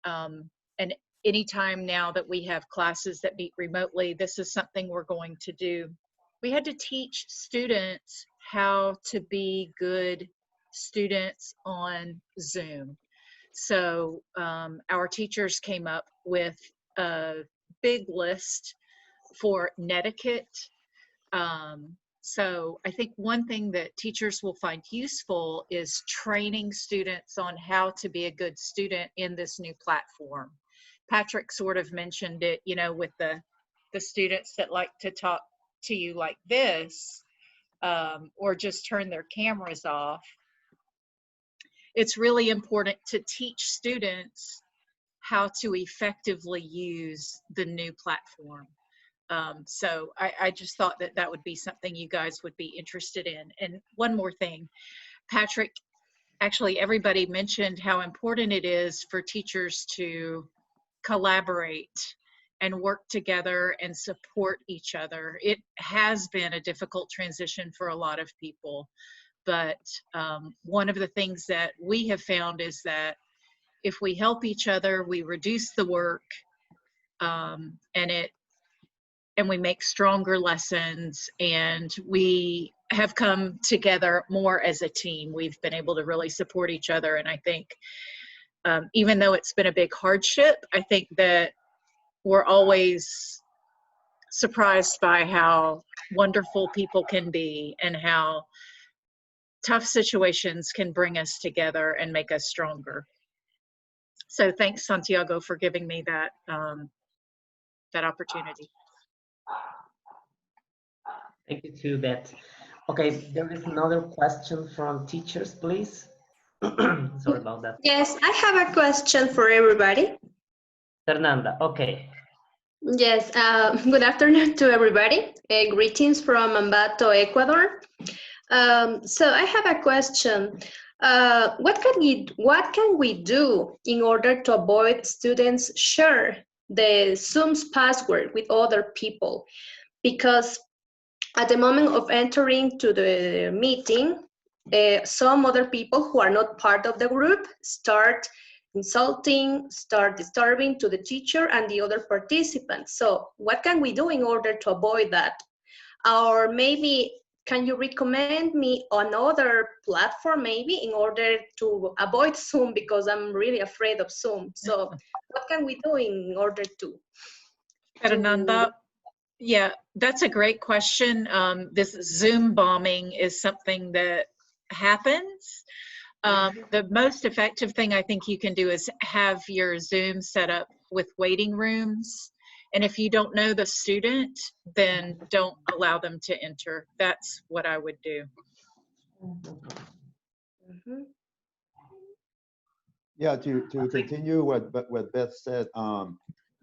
And anytime now that we have classes that meet remotely, this is something we're going to do. We had to teach students how to be good students on Zoom. So our teachers came up with a big list for netiquette. So I think one thing that teachers will find useful is training students on how to be a good student in this new platform. Patrick sort of mentioned it, you know, with the students that like to talk to you like this, or just turn their cameras off. It's really important to teach students how to effectively use the new platform. So I just thought that that would be something you guys would be interested in. And one more thing, Patrick, actually everybody mentioned how important it is for teachers to collaborate and work together and support each other. It has been a difficult transition for a lot of people, but one of the things that we have found is that if we help each other, we reduce the work, and we make stronger lessons, and we have come together more as a team. We've been able to really support each other, and I think even though it's been a big hardship, I think that we're always surprised by how wonderful people can be and how tough situations can bring us together and make us stronger. So thanks, Santiago, for giving me that that opportunity. thank you too, Beth. Okay, there is another question from teachers, please. Sorry about that. Yes, I have a question for everybody. Fernanda, okay. Yes, good afternoon to everybody. Greetings from Ambato, Ecuador. So I have a question. what can we do in order to avoid students share the Zoom's password with other people? Because at the moment of entering to the meeting, some other people who are not part of the group start insulting, start disturbing to the teacher and the other participants. So what can we do in order to avoid that? Or maybe can you recommend me another platform maybe in order to avoid Zoom, because I'm really afraid of Zoom. So what can we do in order to Fernanda, yeah, that's a great question. This Zoom bombing is something that happens. The most effective thing I think you can do is have your Zoom set up with waiting rooms. And if you don't know the student, then don't allow them to enter. That's what I would do. Mhm. Yeah, to continue what Beth said,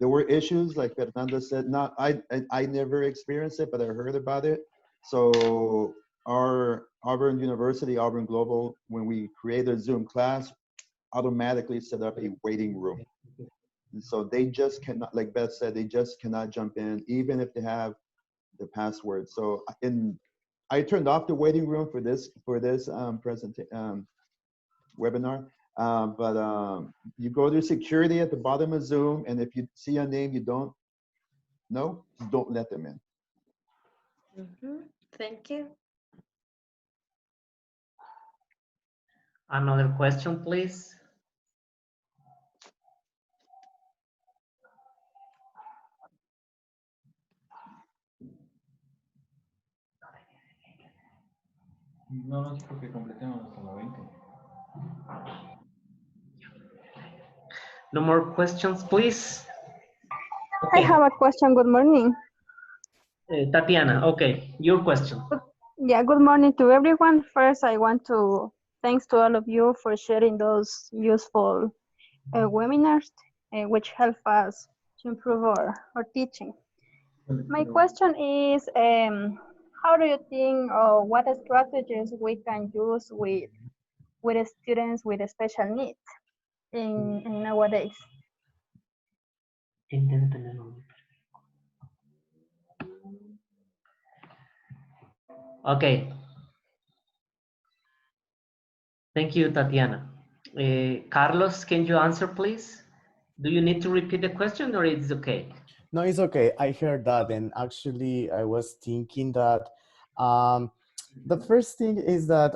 there were issues like Fernanda said. Not I never experienced it, but I heard about it. So our Auburn University, Auburn Global, when we create a Zoom class, automatically set up a waiting room. And so they just cannot, like Beth said, they just cannot jump in, even if they have the password. So I turned off the waiting room for this webinar. But you go to security at the bottom of Zoom, and if you see a name you don't know, don't let them in. Mhm. Thank you. Another question, please. No, no, porque completemos hasta la 20. No more questions, please. I have a question. Good morning. Tatiana, okay, your question. Yeah, good morning to everyone. First, I want to thanks to all of you for sharing those useful webinars, which help us to improve our teaching. My question is, how do you think, or what strategies we can use with students with special needs in nowadays? Okay. Thank you, Tatiana. Carlos, can you answer, please? Do you need to repeat the question or it's okay? No, it's okay. I heard that, and actually, I was thinking that the first thing is that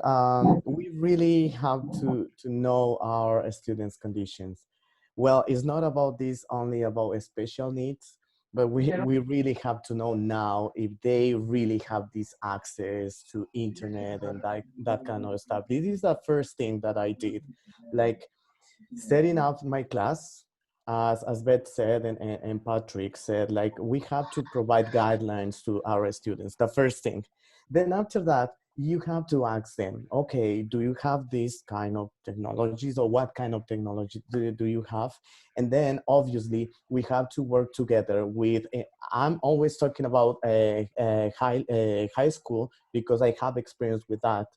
we really have to know our students' conditions. Well, it's not about this only about special needs, but we really have to know now if they really have this access to internet and that kind of stuff. This is the first thing that I did, like setting up my class, as Beth said and Patrick said, like we have to provide guidelines to our students, the first thing. Then after that, you have to ask them, okay, do you have this kind of technologies, or what kind of technology do you have? And then obviously we have to work together with, I'm always talking about high school because I have experience with that.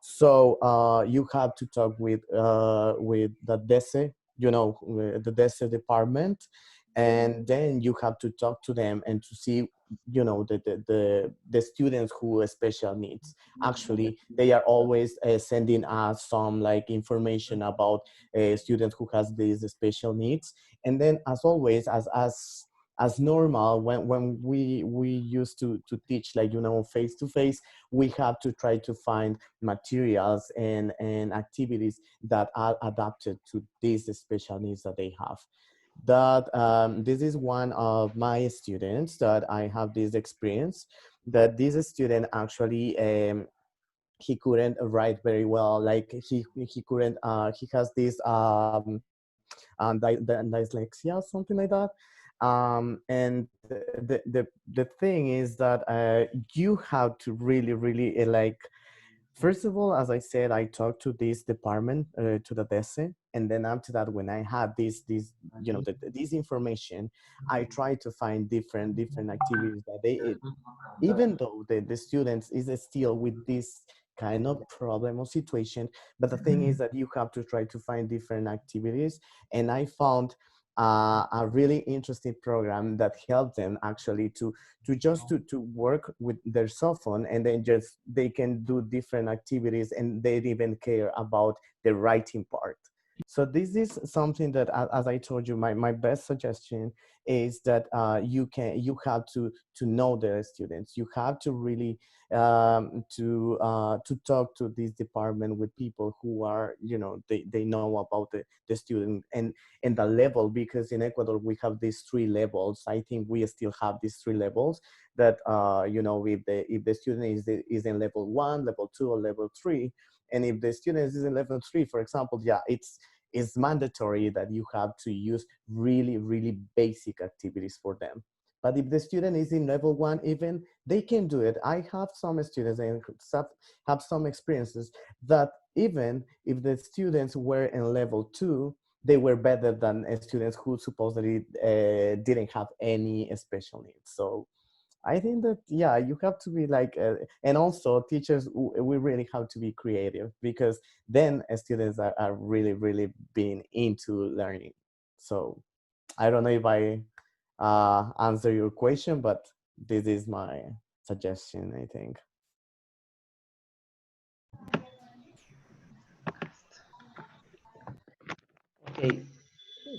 So you have to talk with the DESE, the DESE department, and then you have to talk to them and to see, the students who have special needs. Actually, they are always sending us some like information about students who has these special needs. And then as always, as normal, when we used to teach, like, face to face, we have to try to find materials and activities that are adapted to these special needs that they have. That this is one of my students that I have this experience, that this student actually he couldn't write very well, like he couldn't he has this dyslexia, something like that. And the thing is that you have to really like, first of all, as I said, I talked to this department, to the DESE, and then after that, when I had this this information, I tried to find different activities that they, even though the students is still with this kind of problem or situation. But the thing is that you have to try to find different activities. And I found a really interesting program that helped them actually to work with their cell phone, and then just they can do different activities, and they didn't even care about the writing part. So this is something that, as I told you, my best suggestion is that you have to know the students. You have to really to talk to this department with people who are, you know, they know about the student and the level, because in Ecuador we have these 3 levels. I think we still have these 3 levels that you know, if the student is in level 1, level 2, or level 3, and if the student is in level 3, for example, yeah, it's mandatory that you have to use really basic activities for them. But if the student is in level 1, even they can do it. I have some students and have some experiences that even if the students were in level 2, they were better than students who supposedly didn't have any special needs. So I think that, yeah, you have to be like, and also teachers, we really have to be creative, because then students are really being into learning. So I don't know if I answer your question, but this is my suggestion, I think. Okay,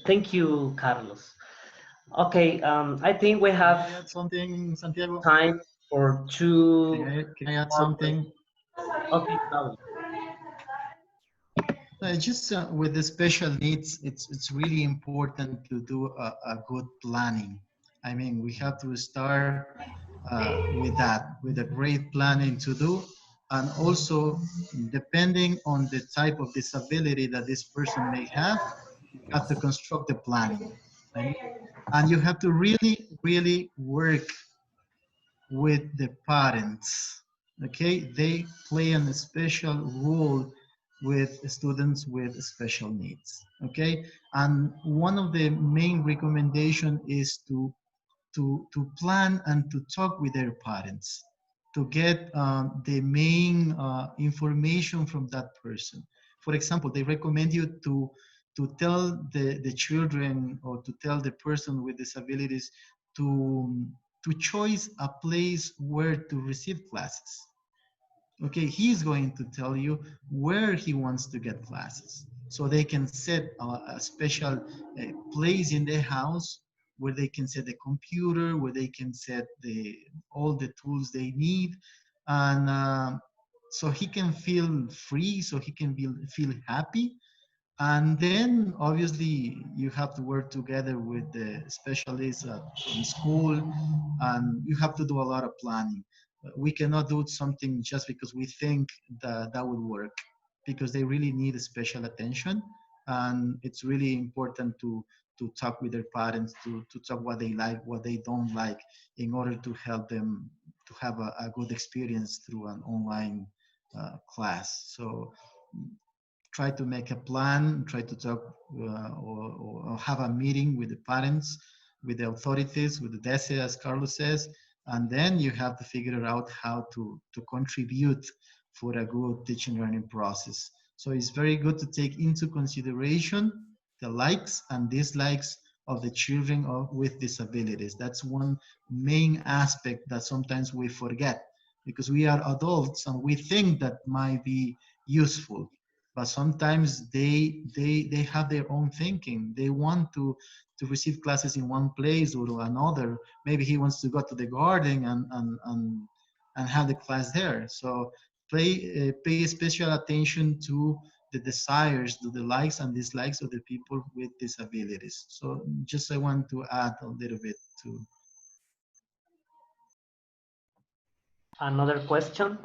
thank you, Carlos. Okay, I think we have Can I add something, Santiago? time for 2 Can I add more something? questions. Okay, Carlos. Just with the special needs, it's really important to do a good planning. I mean, we have to start with that, with a great planning to do, and also depending on the type of disability that this person may have, you have to construct the planning. I mean, and you have to really work with the parents. Okay, they play a special role with students with special needs. Okay, and one of the main recommendation is to plan and to talk with their parents, to get the main information from that person. For example, they recommend you to tell the children, or to tell the person with disabilities to choose a place where to receive classes. Okay, he's going to tell you where he wants to get classes, so they can set a special place in the house where they can set the computer, where they can set all the tools they need, and so he can feel free, so he can feel happy. And then obviously you have to work together with the specialists in school, and you have to do a lot of planning. We cannot do something just because we think that that would work, because they really need special attention. And it's really important to talk with their parents, to talk what they like, what they don't like, in order to help them to have a good experience through an online class. So try to make a plan, try to talk or have a meeting with the parents, with the authorities, with the DESE, as Carlos says, and then you have to figure out how to contribute for a good teaching learning process. So it's very good to take into consideration the likes and dislikes of the children with disabilities. That's one main aspect that sometimes we forget, because we are adults and we think that might be useful, but sometimes they have their own thinking. They want to receive classes in one place or another. Maybe he wants to go to the garden and have the class there. So pay special attention to the desires, to the likes and dislikes of the people with disabilities. So just I want to add a little bit to. Another question?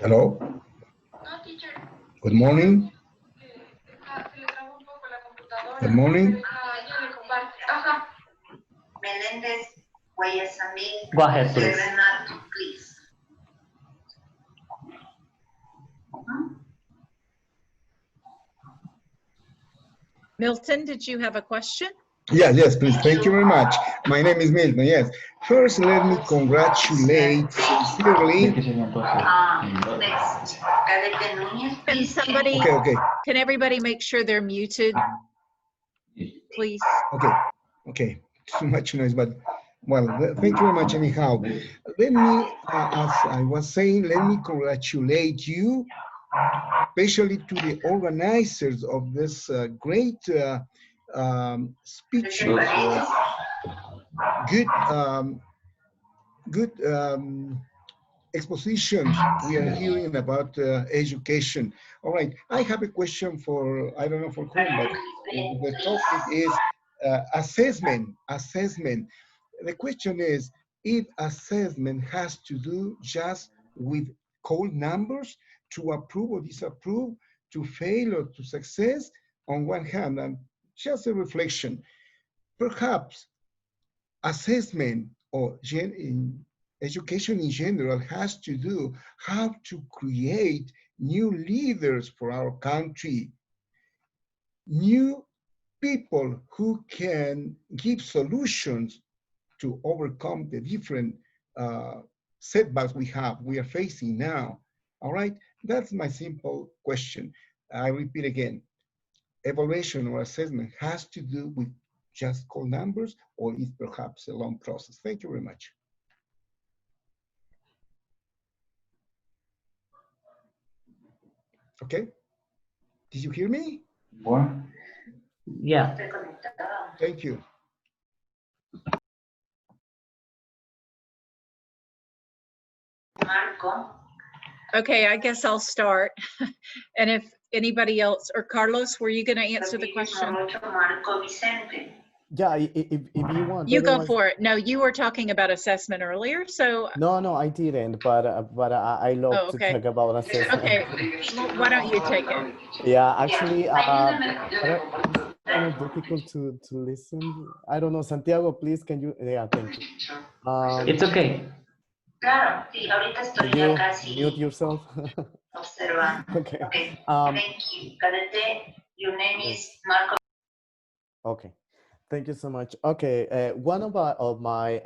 Hello. Good morning. Good morning. Go ahead, please. Milton, did you have a question? Yes, yes, please. Thank you very much. My name is Milton. Yes. First, let me congratulate sincerely. Can somebody, Okay, okay, can everybody make sure they're muted, please? okay, okay. Too much noise, but well, thank you very much anyhow. Let me, as I was saying, let me congratulate you, especially to the organizers of this great speeches, good, good expositions we are hearing about education. All right, I have a question for, I don't know for whom, but the topic is assessment, assessment. The question is, if assessment has to do just with cold numbers to approve or disapprove, to fail or to success, on one hand, and just a reflection, perhaps assessment or in education in general has to do how to create new leaders for our country, new people who can give solutions to overcome the different setbacks we are facing now. All right, that's my simple question. I repeat again, evaluation or assessment has to do with just cold numbers, or is perhaps a long process? Thank you very much. Okay, did you hear me? Bueno. Yeah. Thank you. Okay, I guess I'll start. And if anybody else, or Carlos, were you going to answer the question? Yeah, if you want. You go Otherwise, for it. No, you were talking about assessment earlier, so. no, no, I didn't. But I love Oh, to okay. talk about assessment. Okay, well, why don't you take it? Yeah, actually, it's kind of difficult to listen. I don't know, Santiago, please, can you? Yeah, thank you. It's okay. Can you mute yourself? Okay. Yes. Okay. Thank you so much. Okay, one of my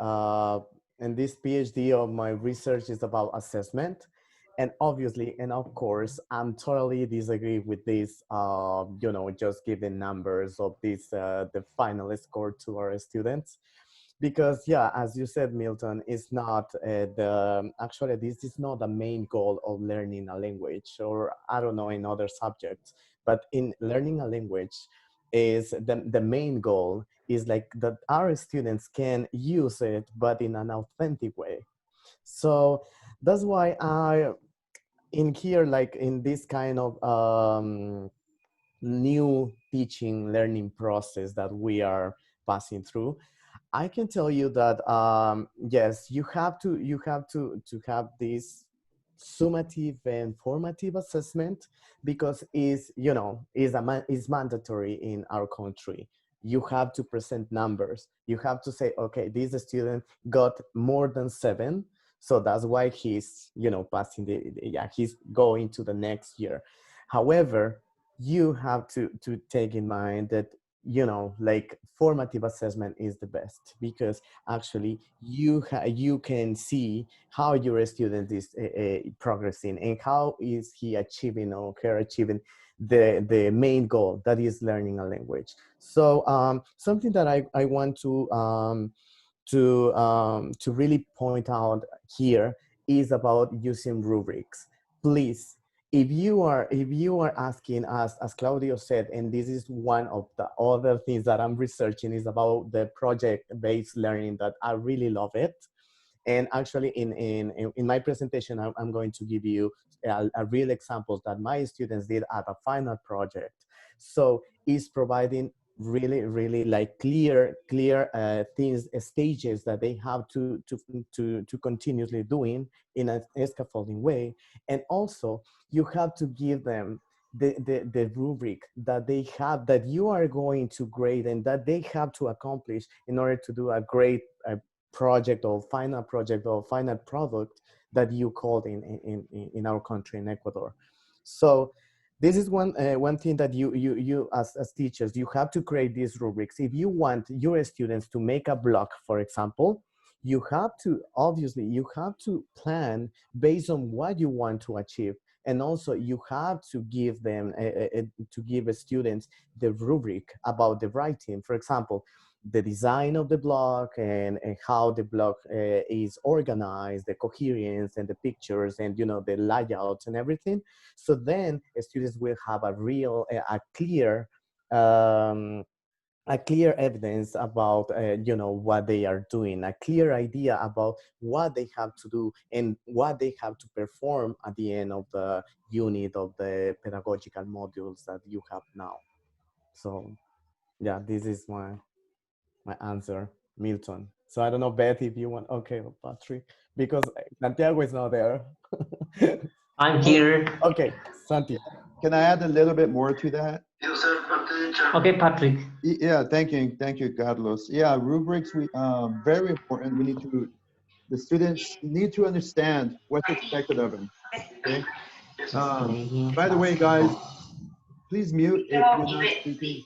in this PhD of my research is about assessment, and obviously, and of course, I'm totally disagree with this. You know, just giving numbers of this the final score to our students, because yeah, as you said, Milton, it's not the actually this is not the main goal of learning a language, or I don't know in other subjects, but in learning a language is the main goal is like that our students can use it but in an authentic way. So that's why I in here, like in this kind of new teaching learning process that we are passing through, I can tell you that yes, you have to have this summative and formative assessment, because is you know is mandatory in our country. You have to present numbers. You have to say, okay, this student got more than 7, so that's why he's passing yeah, he's going to the next year. However, you have to take in mind that like formative assessment is the best, because actually you can see how your student is progressing, and how is he achieving or her achieving the main goal, that is learning a language. So something that I want to really point out here is about using rubrics. Please, if you are asking us, as Claudio said, and this is one of the other things that I'm researching, is about the project-based learning, that I really love it. And actually in my presentation, I'm going to give you a real examples that my students did at a final project. So it's providing really like clear things, stages that they have to continuously doing in a scaffolding way. And also you have to give them the rubric that they have, that you are going to grade, and that they have to accomplish in order to do a great project or final product that you called in our country, in Ecuador. So this is one thing that you as teachers, you have to create these rubrics. If you want your students to make a blog, for example, you have to, obviously, you have to plan based on what you want to achieve. And also you have to give them, to give students the rubric about the writing. For example, the design of the blog and how the blog is organized, the coherence and the pictures and, you know, the layouts and everything. So then students will have a real, a clear evidence about, you know, what they are doing, a clear idea about what they have to do and what they have to perform at the end of the unit of the pedagogical modules that you have now. So yeah, this is my answer, Milton. So I don't know, Beth, if you want, okay, Patrick, because Santiago is not there. I'm here. Okay, Santi. Can I add a little bit more to that? Okay, Patrick. Yeah, thank you, Carlos. Yeah, rubrics, we very important. We need to, the students need to understand what's expected of them. Okay. By the way, guys, please mute if you're not speaking.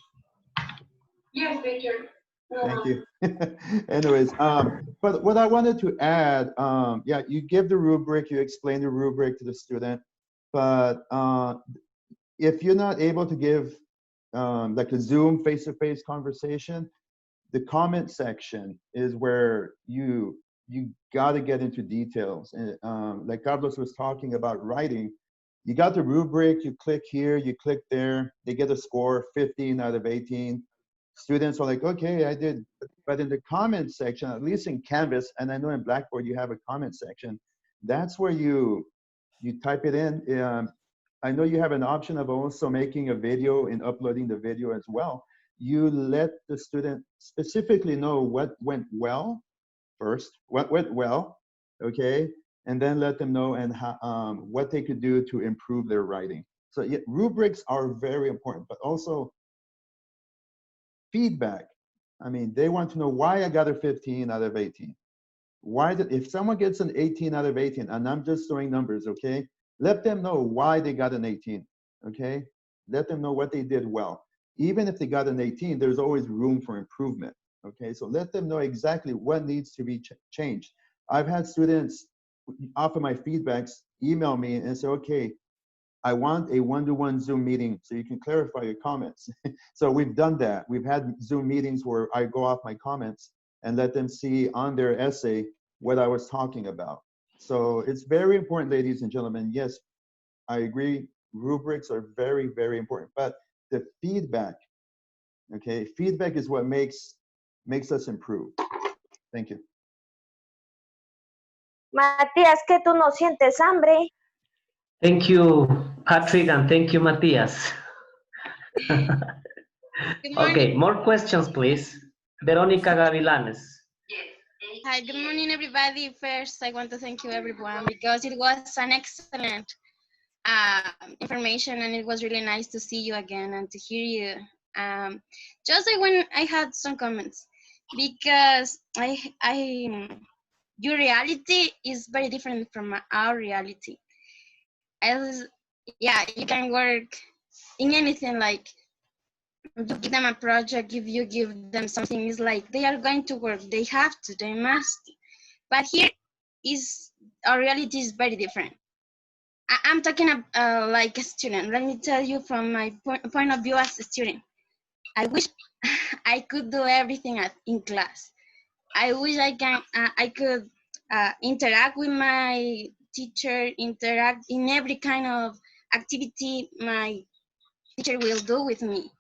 Yes, teacher. Thank you. Anyways, but what I wanted to add, yeah, you give the rubric, you explain the rubric to the student, but if you're not able to give like a Zoom face-to-face conversation, the comment section is where you got to get into details. And like Carlos was talking about writing, you got the rubric, you click here, you click there, they get a score 15 out of 18. Students are like, okay, I did. But in the comment section, at least in Canvas, and I know in Blackboard you have a comment section, that's where you type it in. I know you have an option of also making a video and uploading the video as well. You let the student specifically know what went well first, what went well, okay, and then let them know and how, what they could do to improve their writing. So yeah, rubrics are very important, but also feedback. I mean, they want to know why I got a 15 out of 18. Why did, if someone gets an 18 out of 18, and I'm just throwing numbers, okay, let them know why they got an 18, okay? Let them know what they did well. Even if they got an 18, there's always room for improvement, okay? So let them know exactly what needs to be changed. I've had students offer my feedbacks, email me and say, okay, I want a one-to-one Zoom meeting so you can clarify your comments. So we've done that. We've had Zoom meetings where I go off my comments and let them see on their essay what I was talking about. So it's very important, ladies and gentlemen. Yes, I agree. Rubrics are very, very important. But the feedback, okay, feedback is what makes us improve. Thank you. Matías, que tú no sientes hambre. Thank you, Patrick, and thank you, Matthias. Okay, more questions, please. Veronica Gavilanes. Hi, good morning, everybody. First, I want to thank you, everyone, because it was an excellent information, and it was really nice to see you again and to hear you. Just like when I had some comments, because your reality is very different from our reality. Yeah, you can work in anything, like you give them a project, if you give them something, it's like they are going to work, they have to, they must. But here is, our reality is very different. I'm talking like a student. Let me tell you from my point of view as a student. I wish I could do everything in class. I wish I could interact with my teacher, interact in every kind of activity my teacher will do with me.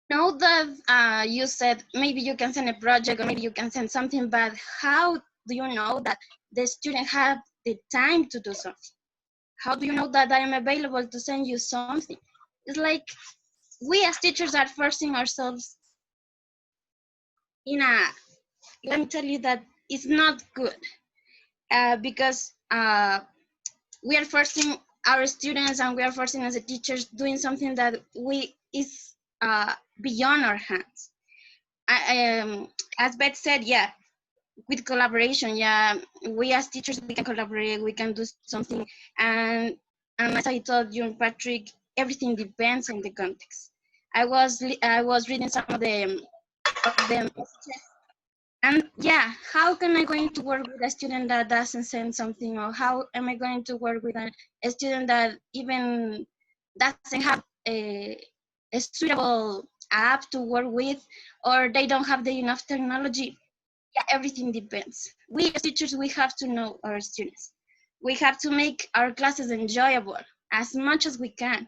Know that you said maybe you can send a project or maybe you can send something, but how do you know that the student have the time to do something? How do you know that I am available to send you something? It's like we as teachers are forcing ourselves in a, let me tell you that it's not good because we are forcing our students and we are forcing as a teachers doing something that is beyond our hands. As Beth said, yeah, with collaboration, yeah, we as teachers, we can collaborate, we can do something. And as I told you, Patrick, everything depends on the context. I was reading some of them, and yeah, how can I going to work with a student that doesn't send something, or how am I going to work with a student that even doesn't have a suitable app to work with, or they don't have the enough technology? Yeah, everything depends. We as teachers, we have to know our students. We have to make our classes enjoyable as much as we can.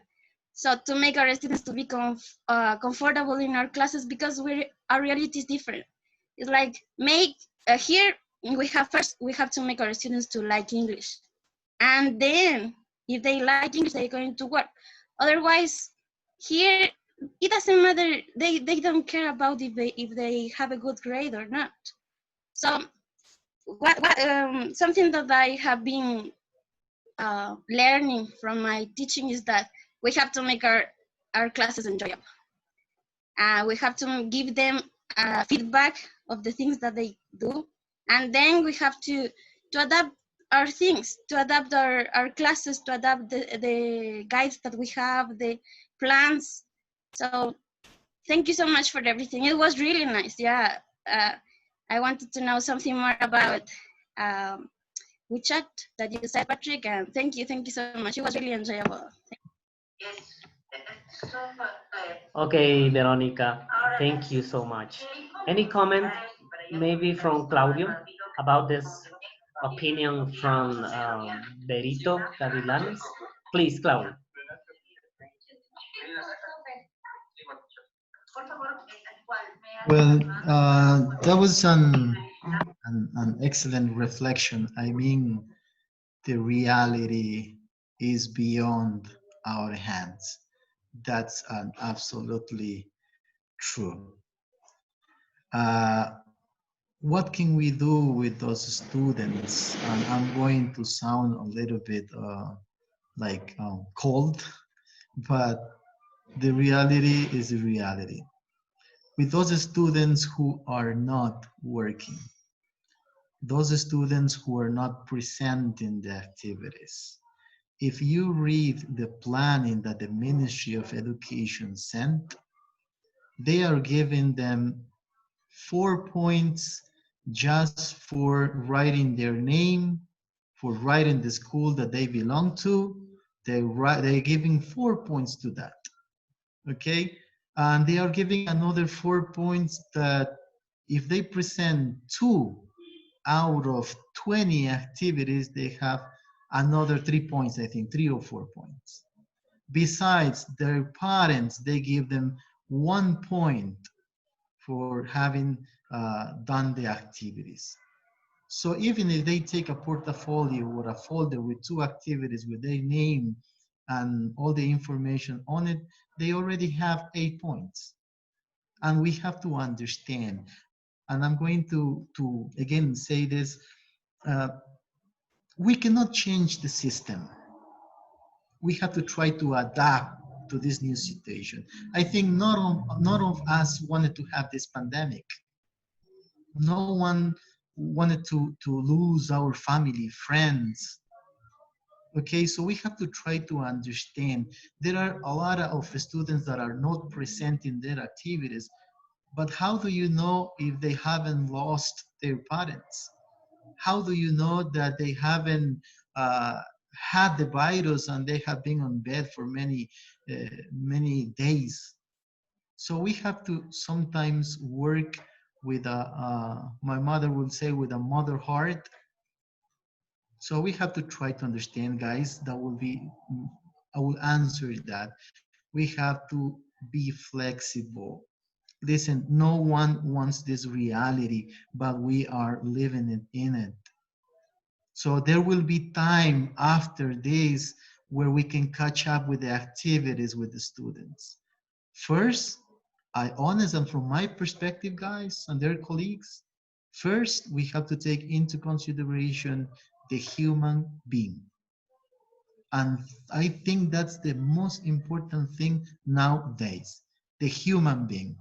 So to make our students to be comfortable in our classes, because our reality is different. It's like here we have to make our students to like English, and then if they like English, they're going to work. Otherwise, here it doesn't matter. They don't care about if they have a good grade or not. So something that I have been learning from my teaching is that we have to make our classes enjoyable. We have to give them feedback of the things that they do, and then we have to adapt our things, to adapt our classes, to adapt the guides that we have, the plans. So thank you so much for everything. It was really nice. Yeah, I wanted to know something more about WeChat that you said, Patrick, and thank you so much. It was really enjoyable. Okay, Veronica, thank you so much. Any comment, maybe from Claudio, about this opinion from Berito Gavilanes? Please, Claudio. Well, that was an excellent reflection. I mean, the reality is beyond our hands. That's absolutely true. What can we do with those students? I'm going to sound a little bit like cold, but the reality is the reality. With those students who are not working, those students who are not presenting the activities, if you read the planning that the Ministry of Education sent, they are giving them 4 points just for writing their name, for writing the school that they belong to. They're giving 4 points to that, okay? And they are giving another 4 points that if they present 2 out of 20 activities, they have another 3 points, I think, 3 or 4 points. Besides, their parents, they give them 1 point for having done the activities. So even if they take a portfolio or a folder with 2 activities with their name and all the information on it, they already have 8 points. And we have to understand, and I'm going to again say this, we cannot change the system. We have to try to adapt to this new situation. I think none of us wanted to have this pandemic. No one wanted to lose our family, friends. Okay, so we have to try to understand. There are a lot of students that are not presenting their activities, but how do you know if they haven't lost their parents? How do you know that they haven't had the virus and they have been on bed for many days? So we have to sometimes work with my mother would say, with a mother heart. So we have to try to understand, guys. That will be, I will answer that. We have to be flexible. Listen, no one wants this reality, but we are living it in it. So there will be time after this where we can catch up with the activities with the students. First, I honest and from my perspective, guys, and their colleagues, first we have to take into consideration the human being. And I think that's the most important thing nowadays, the human being.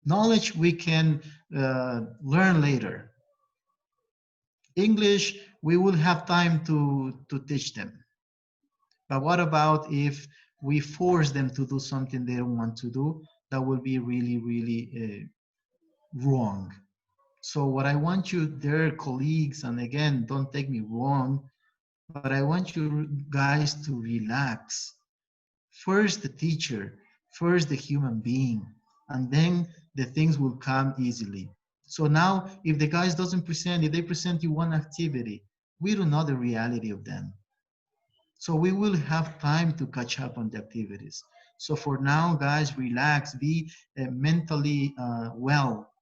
Knowledge we can learn later. English, we will have time to teach them. But what about if we force them to do something they don't want to do, that will be really, really wrong. So what I want you, dear colleagues, and again, don't take me wrong, but I want you guys to relax. First the teacher, first the human being, and then the things will come easily. So now, if the guys doesn't present, if they present you one activity, we don't know the reality of them. So we will have time to catch up on the activities. So for now, guys, relax, be mentally well.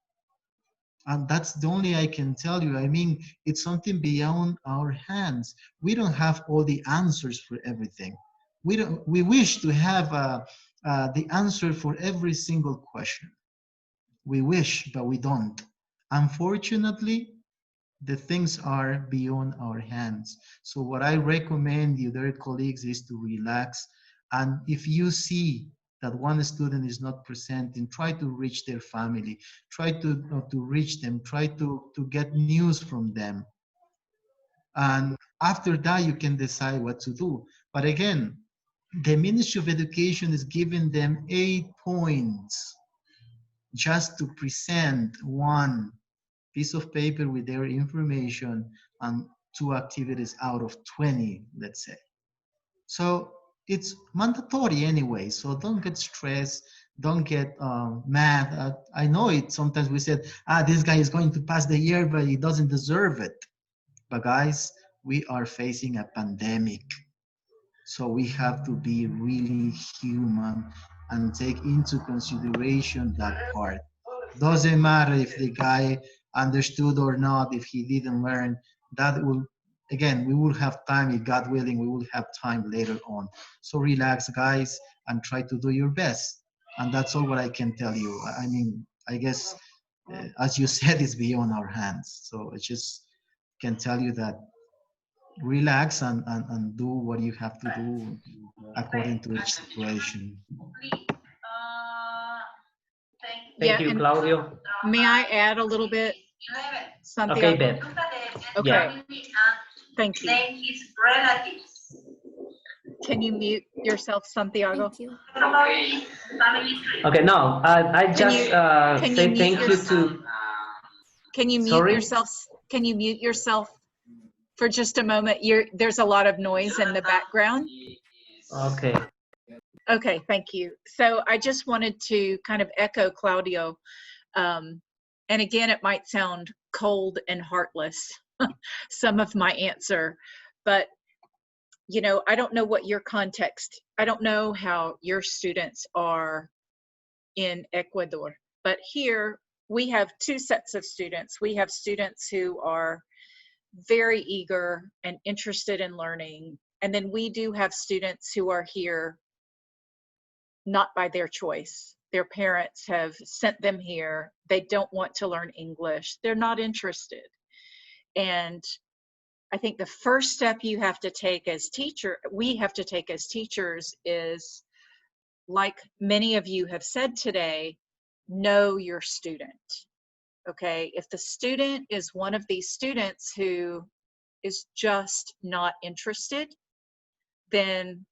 And that's the only I can tell you. I mean, it's something beyond our hands. We don't have all the answers for everything. We wish to have the answer for every single question. We wish, but we don't. Unfortunately, the things are beyond our hands. So what I recommend you, dear colleagues, is to relax. And if you see that one student is not presenting, try to reach their family, try to reach them, try to get news from them. And after that, you can decide what to do. But again, the Ministry of Education is giving them 8 points just to present one piece of paper with their information and 2 activities out of 20, let's say. So it's mandatory anyway, so don't get stressed, don't get mad. I know it, sometimes we said, this guy is going to pass the year, but he doesn't deserve it. But guys, we are facing a pandemic. So we have to be really human and take into consideration that part. Doesn't matter if the guy understood or not, if he didn't learn, that will, again, we will have time, if God willing, we will have time later on. So relax, guys, and try to do your best. And that's all what I can tell you. I mean, I guess, as you said, it's beyond our hands. So I just can tell you that relax and do what you have to do according to each situation. Thank you, and Claudio. may I add a little bit, Santiago? Okay, Beth. Okay. Yeah. Thank you. Can you mute yourself, Santiago? Thank you. Okay, no, I just say thank you to. Can you mute Sorry? yourself? Can you mute yourself for just a moment? There's a lot of noise in the background. Okay. Okay, thank you. So I just wanted to kind of echo Claudio. And again, it might sound cold and heartless, some of my answer, but you know, I don't know what your context, I don't know how your students are in Ecuador, but here we have 2 sets of students. We have students who are very eager and interested in learning, and then we do have students who are here not by their choice. Their parents have sent them here. They don't want to learn English. They're not interested. And I think the first step you have to take as we have to take as teachers is, like many of you have said today, know your student. Okay, if the student is one of these students who is just not interested, then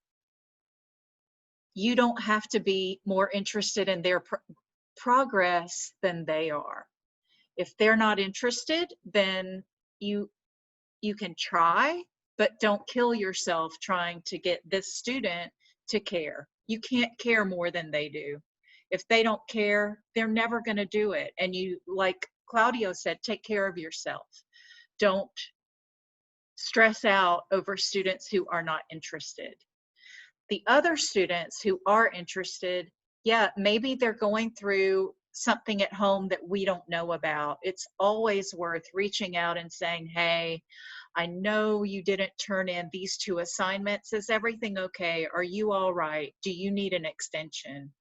you don't have to be more interested in their progress than they are. If they're not interested, then you can try, but don't kill yourself trying to get this student to care. You can't care more than they do. If they don't care, they're never going to do it. And you, like Claudio said, take care of yourself. Don't stress out over students who are not interested. The other students who are interested, yeah, maybe they're going through something at home that we don't know about. It's always worth reaching out and saying, hey, I know you didn't turn in these 2 assignments. Is everything okay? Are you all right? Do you need an extension?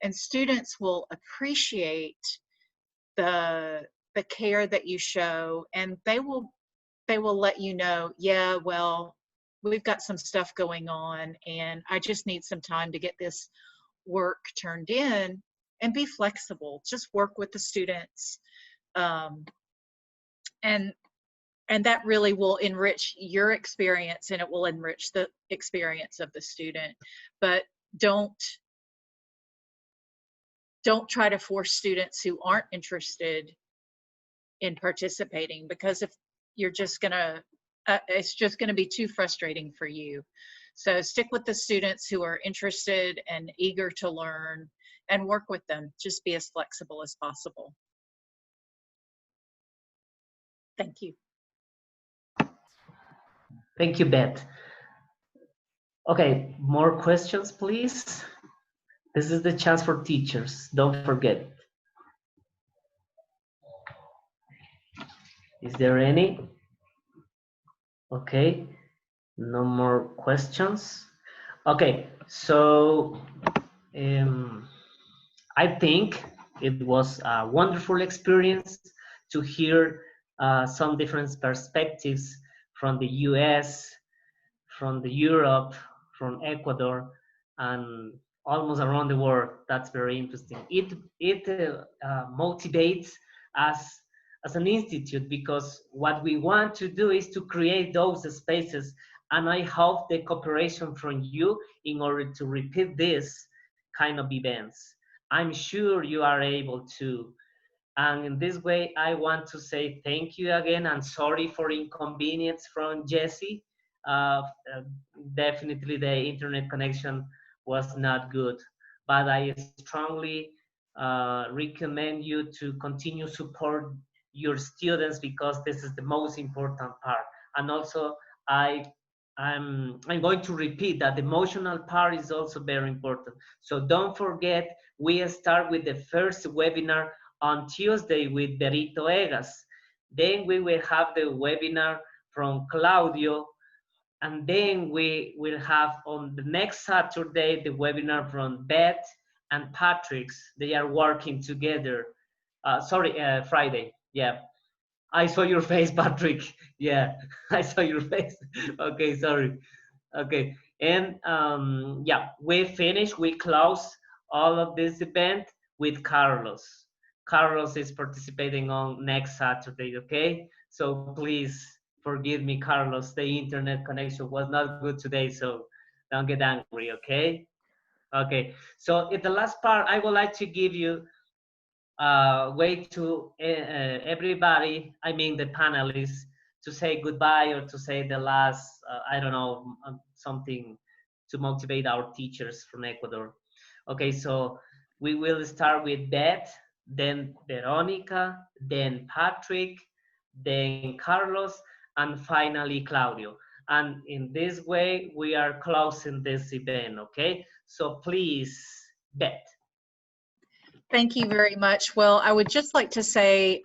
And students will appreciate the care that you show, and they will let you know, yeah, well, we've got some stuff going on and I just need some time to get this work turned in. And be flexible, just work with the students. And that really will enrich your experience, and it will enrich the experience of the student. But don't try to force students who aren't interested in participating, because if you're just gonna, it's just gonna be too frustrating for you. So stick with the students who are interested and eager to learn and work with them. Just be as flexible as possible. Thank you. Thank you, Beth. Okay, more questions, please. This is the chance for teachers. Don't forget. Is there any? Okay, no more questions. Okay, so I think it was a wonderful experience to hear some different perspectives from the US, from the Europe, from Ecuador, and almost around the world. That's very interesting. It motivates us as an institute, because what we want to do is to create those spaces, and I hope the cooperation from you in order to repeat this kind of events. I'm sure you are able to. And in this way, I want to say thank you again, and sorry for inconvenience from Jesse. Uh, uh, Definitely the internet connection was not good, but I strongly recommend you to continue support your students, because this is the most important part. And also, I'm going to repeat that the emotional part is also very important. So don't forget, we start with the first webinar on Tuesday with Berito Egas. Then we will have the webinar from Claudio, and then we will have on the next Saturday the webinar from Beth and Patrick's. They are working together. Friday. Yeah, I saw your face, Patrick. Yeah, I saw your face. Okay, sorry. Okay, and yeah, we finish, we close all of this event with Carlos. Carlos is participating on next Saturday, okay? So please forgive me, Carlos. The internet connection was not good today, so don't get angry, okay? Okay, so in the last part, I would like to give you way to everybody, I mean the panelists, to say goodbye or to say the last, I don't know, something to motivate our teachers from Ecuador. Okay, so we will start with Beth, then Veronica, then Patrick, then Carlos, and finally Claudio. And in this way, we are closing this event, okay? So please, Beth. Thank you very much. Well, I would just like to say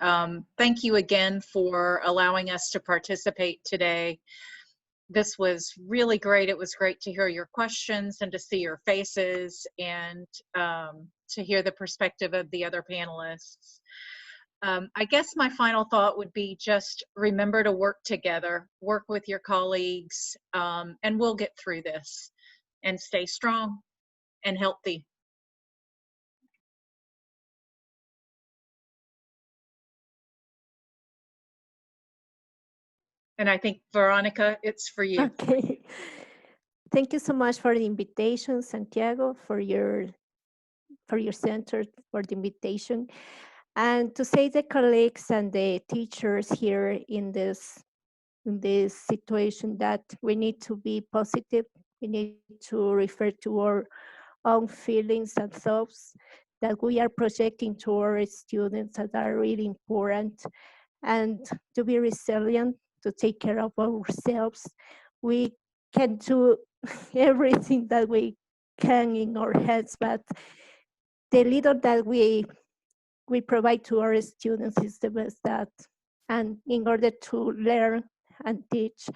thank you again for allowing us to participate today. This was really great. It was great to hear your questions and to see your faces, and to hear the perspective of the other panelists. I guess my final thought would be just remember to work together, work with your colleagues, and we'll get through this. And stay strong and healthy. And I think, Veronica, it's for you. Okay. Thank you so much for the invitation, Santiago, for your center, for the invitation. And to say the colleagues and the teachers here in this situation that we need to be positive. We need to refer to our own feelings and thoughts that we are projecting to our students that are really important, and to be resilient, to take care of ourselves. We can do everything that we can in our heads, but the little that we provide to our students is the best that, and in order to learn and teach.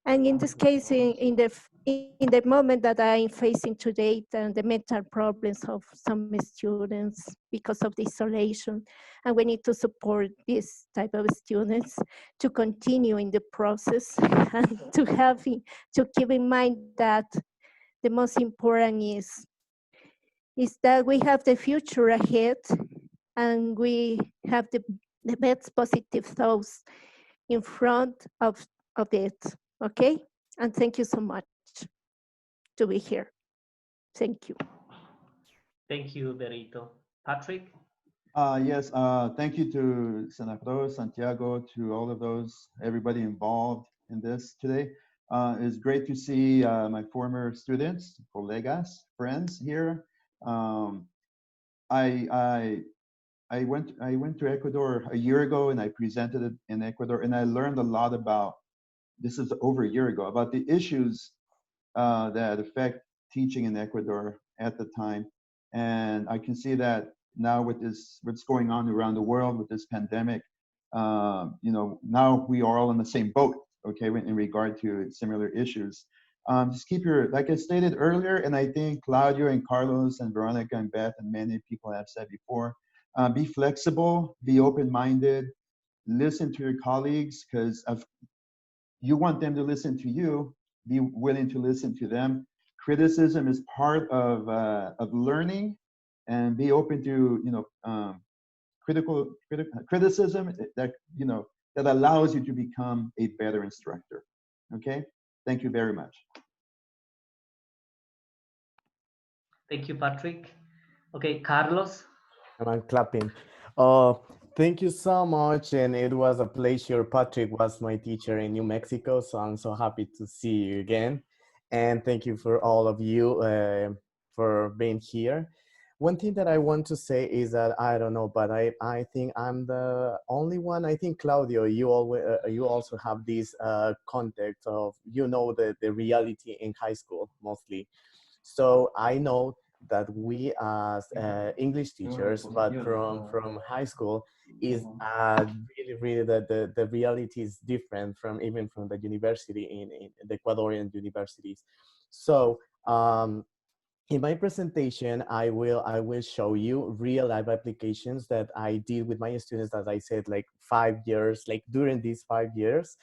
And in this case, in the moment that I'm facing today, the mental problems of some students because of the isolation, and we need to support this type of students to continue in the process and to keep in mind that the most important is that we have the future ahead, and we have the best positive thoughts in front of it, okay? And thank you so much to be here. Thank you. Thank you, Berito. Patrick? Yes, thank you to Senador Santiago, to all of those, everybody involved in this today. It's great to see my former students, colegas, friends here. Um, I, I, I went to Ecuador a year ago and I presented it in Ecuador and I learned a lot about, this is over a year ago, about the issues that affect teaching in Ecuador at the time. And I can see that now with this, what's going on around the world with this pandemic, you know, now we are all in the same boat, okay, in regard to similar issues. Just keep your, like I stated earlier, and I think Claudio and Carlos and Veronica and Beth and many people have said before, be flexible, be open-minded, listen to your colleagues, because you want them to listen to you, be willing to listen to them. Criticism is part of learning, and be open to, you know, criticism that, you know, that allows you to become a better instructor. Okay, thank you very much. Thank you, Patrick. Okay, Carlos? And I'm clapping. Thank you so much, and it was a pleasure. Patrick was my teacher in New Mexico, so I'm so happy to see you again. And thank you for all of you for being here. One thing that I want to say is that I don't know, but I think I'm the only one. I think Claudio, you always you also have this context of, you know, the reality in high school mostly. So I know that we as English teachers, but from high school, is really the reality is different from even from the university in the Ecuadorian universities. So in my presentation, I will show you real life applications that I did with my students, as I said, like 5 years, like during these 5 years.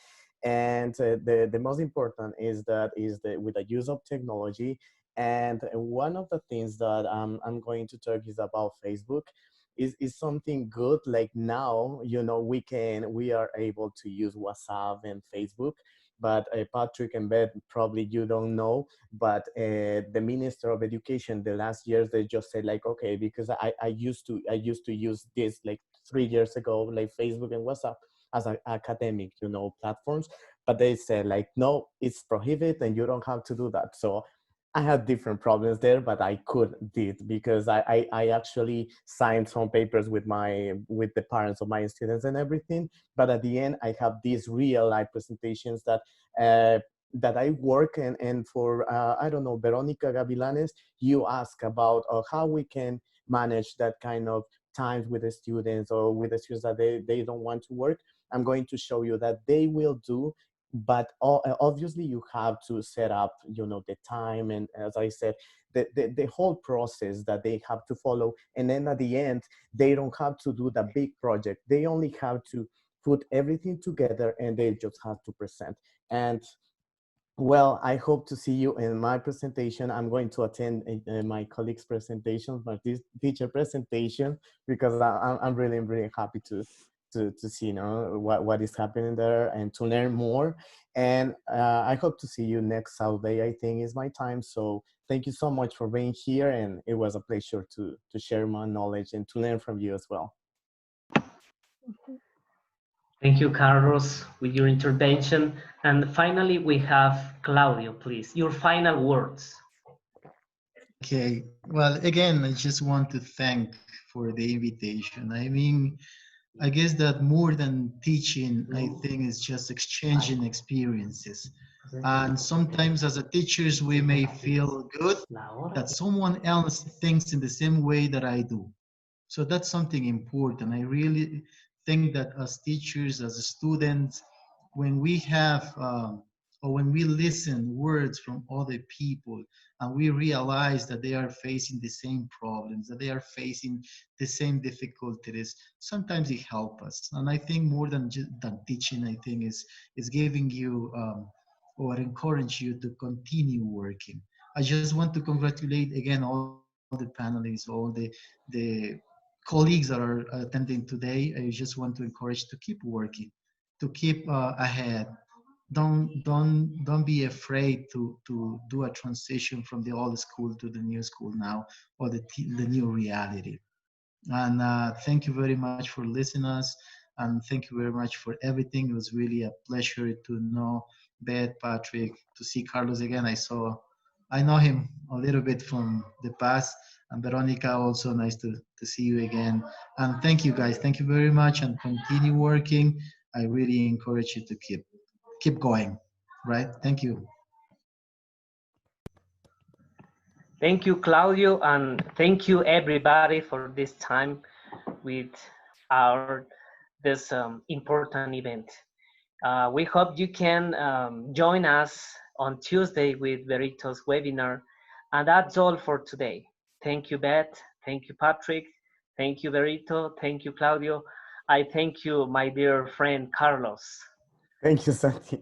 And the most important is that is the with the use of technology. And one of the things that I'm going to talk is about Facebook. Is something good. Like now, you know, we are able to use WhatsApp and Facebook, but Patrick and Beth, probably you don't know, but the Minister of Education the last years, they just said like, okay, because I used to use this like 3 years ago, like Facebook and WhatsApp as academic, you know, platforms, but they said like, no, it's prohibited and you don't have to do that. So I had different problems there, but I could did because I actually signed some papers with the parents of my students and everything. But at the end, I have these real life presentations uh, that I work and for I don't know, Veronica Gavilanes, you ask about how we can manage that kind of times with the students or with the students that they don't want to work. I'm going to show you that they will do, but obviously you have to set up, you know, the time, and as I said, the whole process that they have to follow. And then at the end, they don't have to do the big project. They only have to put everything together and they just have to present. And well, I hope to see you in my presentation. I'm going to attend my colleagues' presentations, my teacher presentation, because I'm really, really happy to see, you know, what is happening there and to learn more. And I hope to see you next Saturday, I think is my time. So thank you so much for being here. And it was a pleasure to share my knowledge and to learn from you as well. Thank you, Carlos, with your intervention. And finally, we have Claudio, please. Your final words. Okay, well, again, I just want to thank for the invitation. I mean, I guess that more than teaching, I think it's just exchanging experiences. And sometimes as a teachers, we may feel good that someone else thinks in the same way that I do. So that's something important. I really think that as teachers, as students, when we have or when we listen words from other people and we realize that they are facing the same problems, that they are facing the same difficulties, sometimes it helps us. And I think more than than teaching, I think is giving you or encourage you to continue working. I just want to congratulate again all the panelists, all the colleagues that are attending today. I just want to encourage to keep working, to keep ahead, don't be afraid to do a transition from the old school to the new school now, or the new reality. And thank you very much for listening us, and thank you very much for everything. It was really a pleasure to know Beth, Patrick, to see Carlos again. I know him a little bit from the past, and Veronica also, nice to see you again. And thank you guys, thank you very much, and continue working. I really encourage you to keep going, right? Thank you. Thank you, Claudio, and thank you everybody for this time with our this important event. We hope you can join us on Tuesday with Verito's webinar. And that's all for today. Thank you, Beth. Thank you, Patrick. Thank you, Verito. Thank you, Claudio. I thank you, my dear friend, Carlos. Thank you, Santi.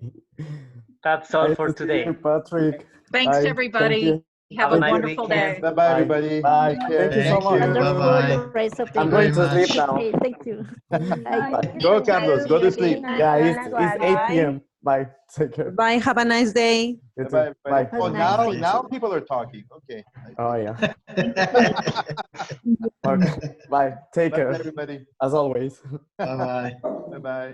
That's all Nice for to see today. you, Patrick. Thanks, Bye. everybody. Thank you. Have a Have a nice wonderful weekend. day. Bye-bye, everybody. Bye. Take care. Thank you so Thank much. you. Wonderful Bye-bye. rest of the I'm Thank you going very to sleep much. now. Okay, thank you. Bye. Bye. Go, Carlos. Go to sleep. Yeah, it's Bye. 8 p.m. Bye. Take care. Bye. Have a nice day. You Bye-bye, too. everybody. Bye. Have Oh, a nice day now too. people are talking. Okay. Oh, yeah. Okay. Bye. Take Bye, care. everybody. As always. Bye-bye. Bye-bye.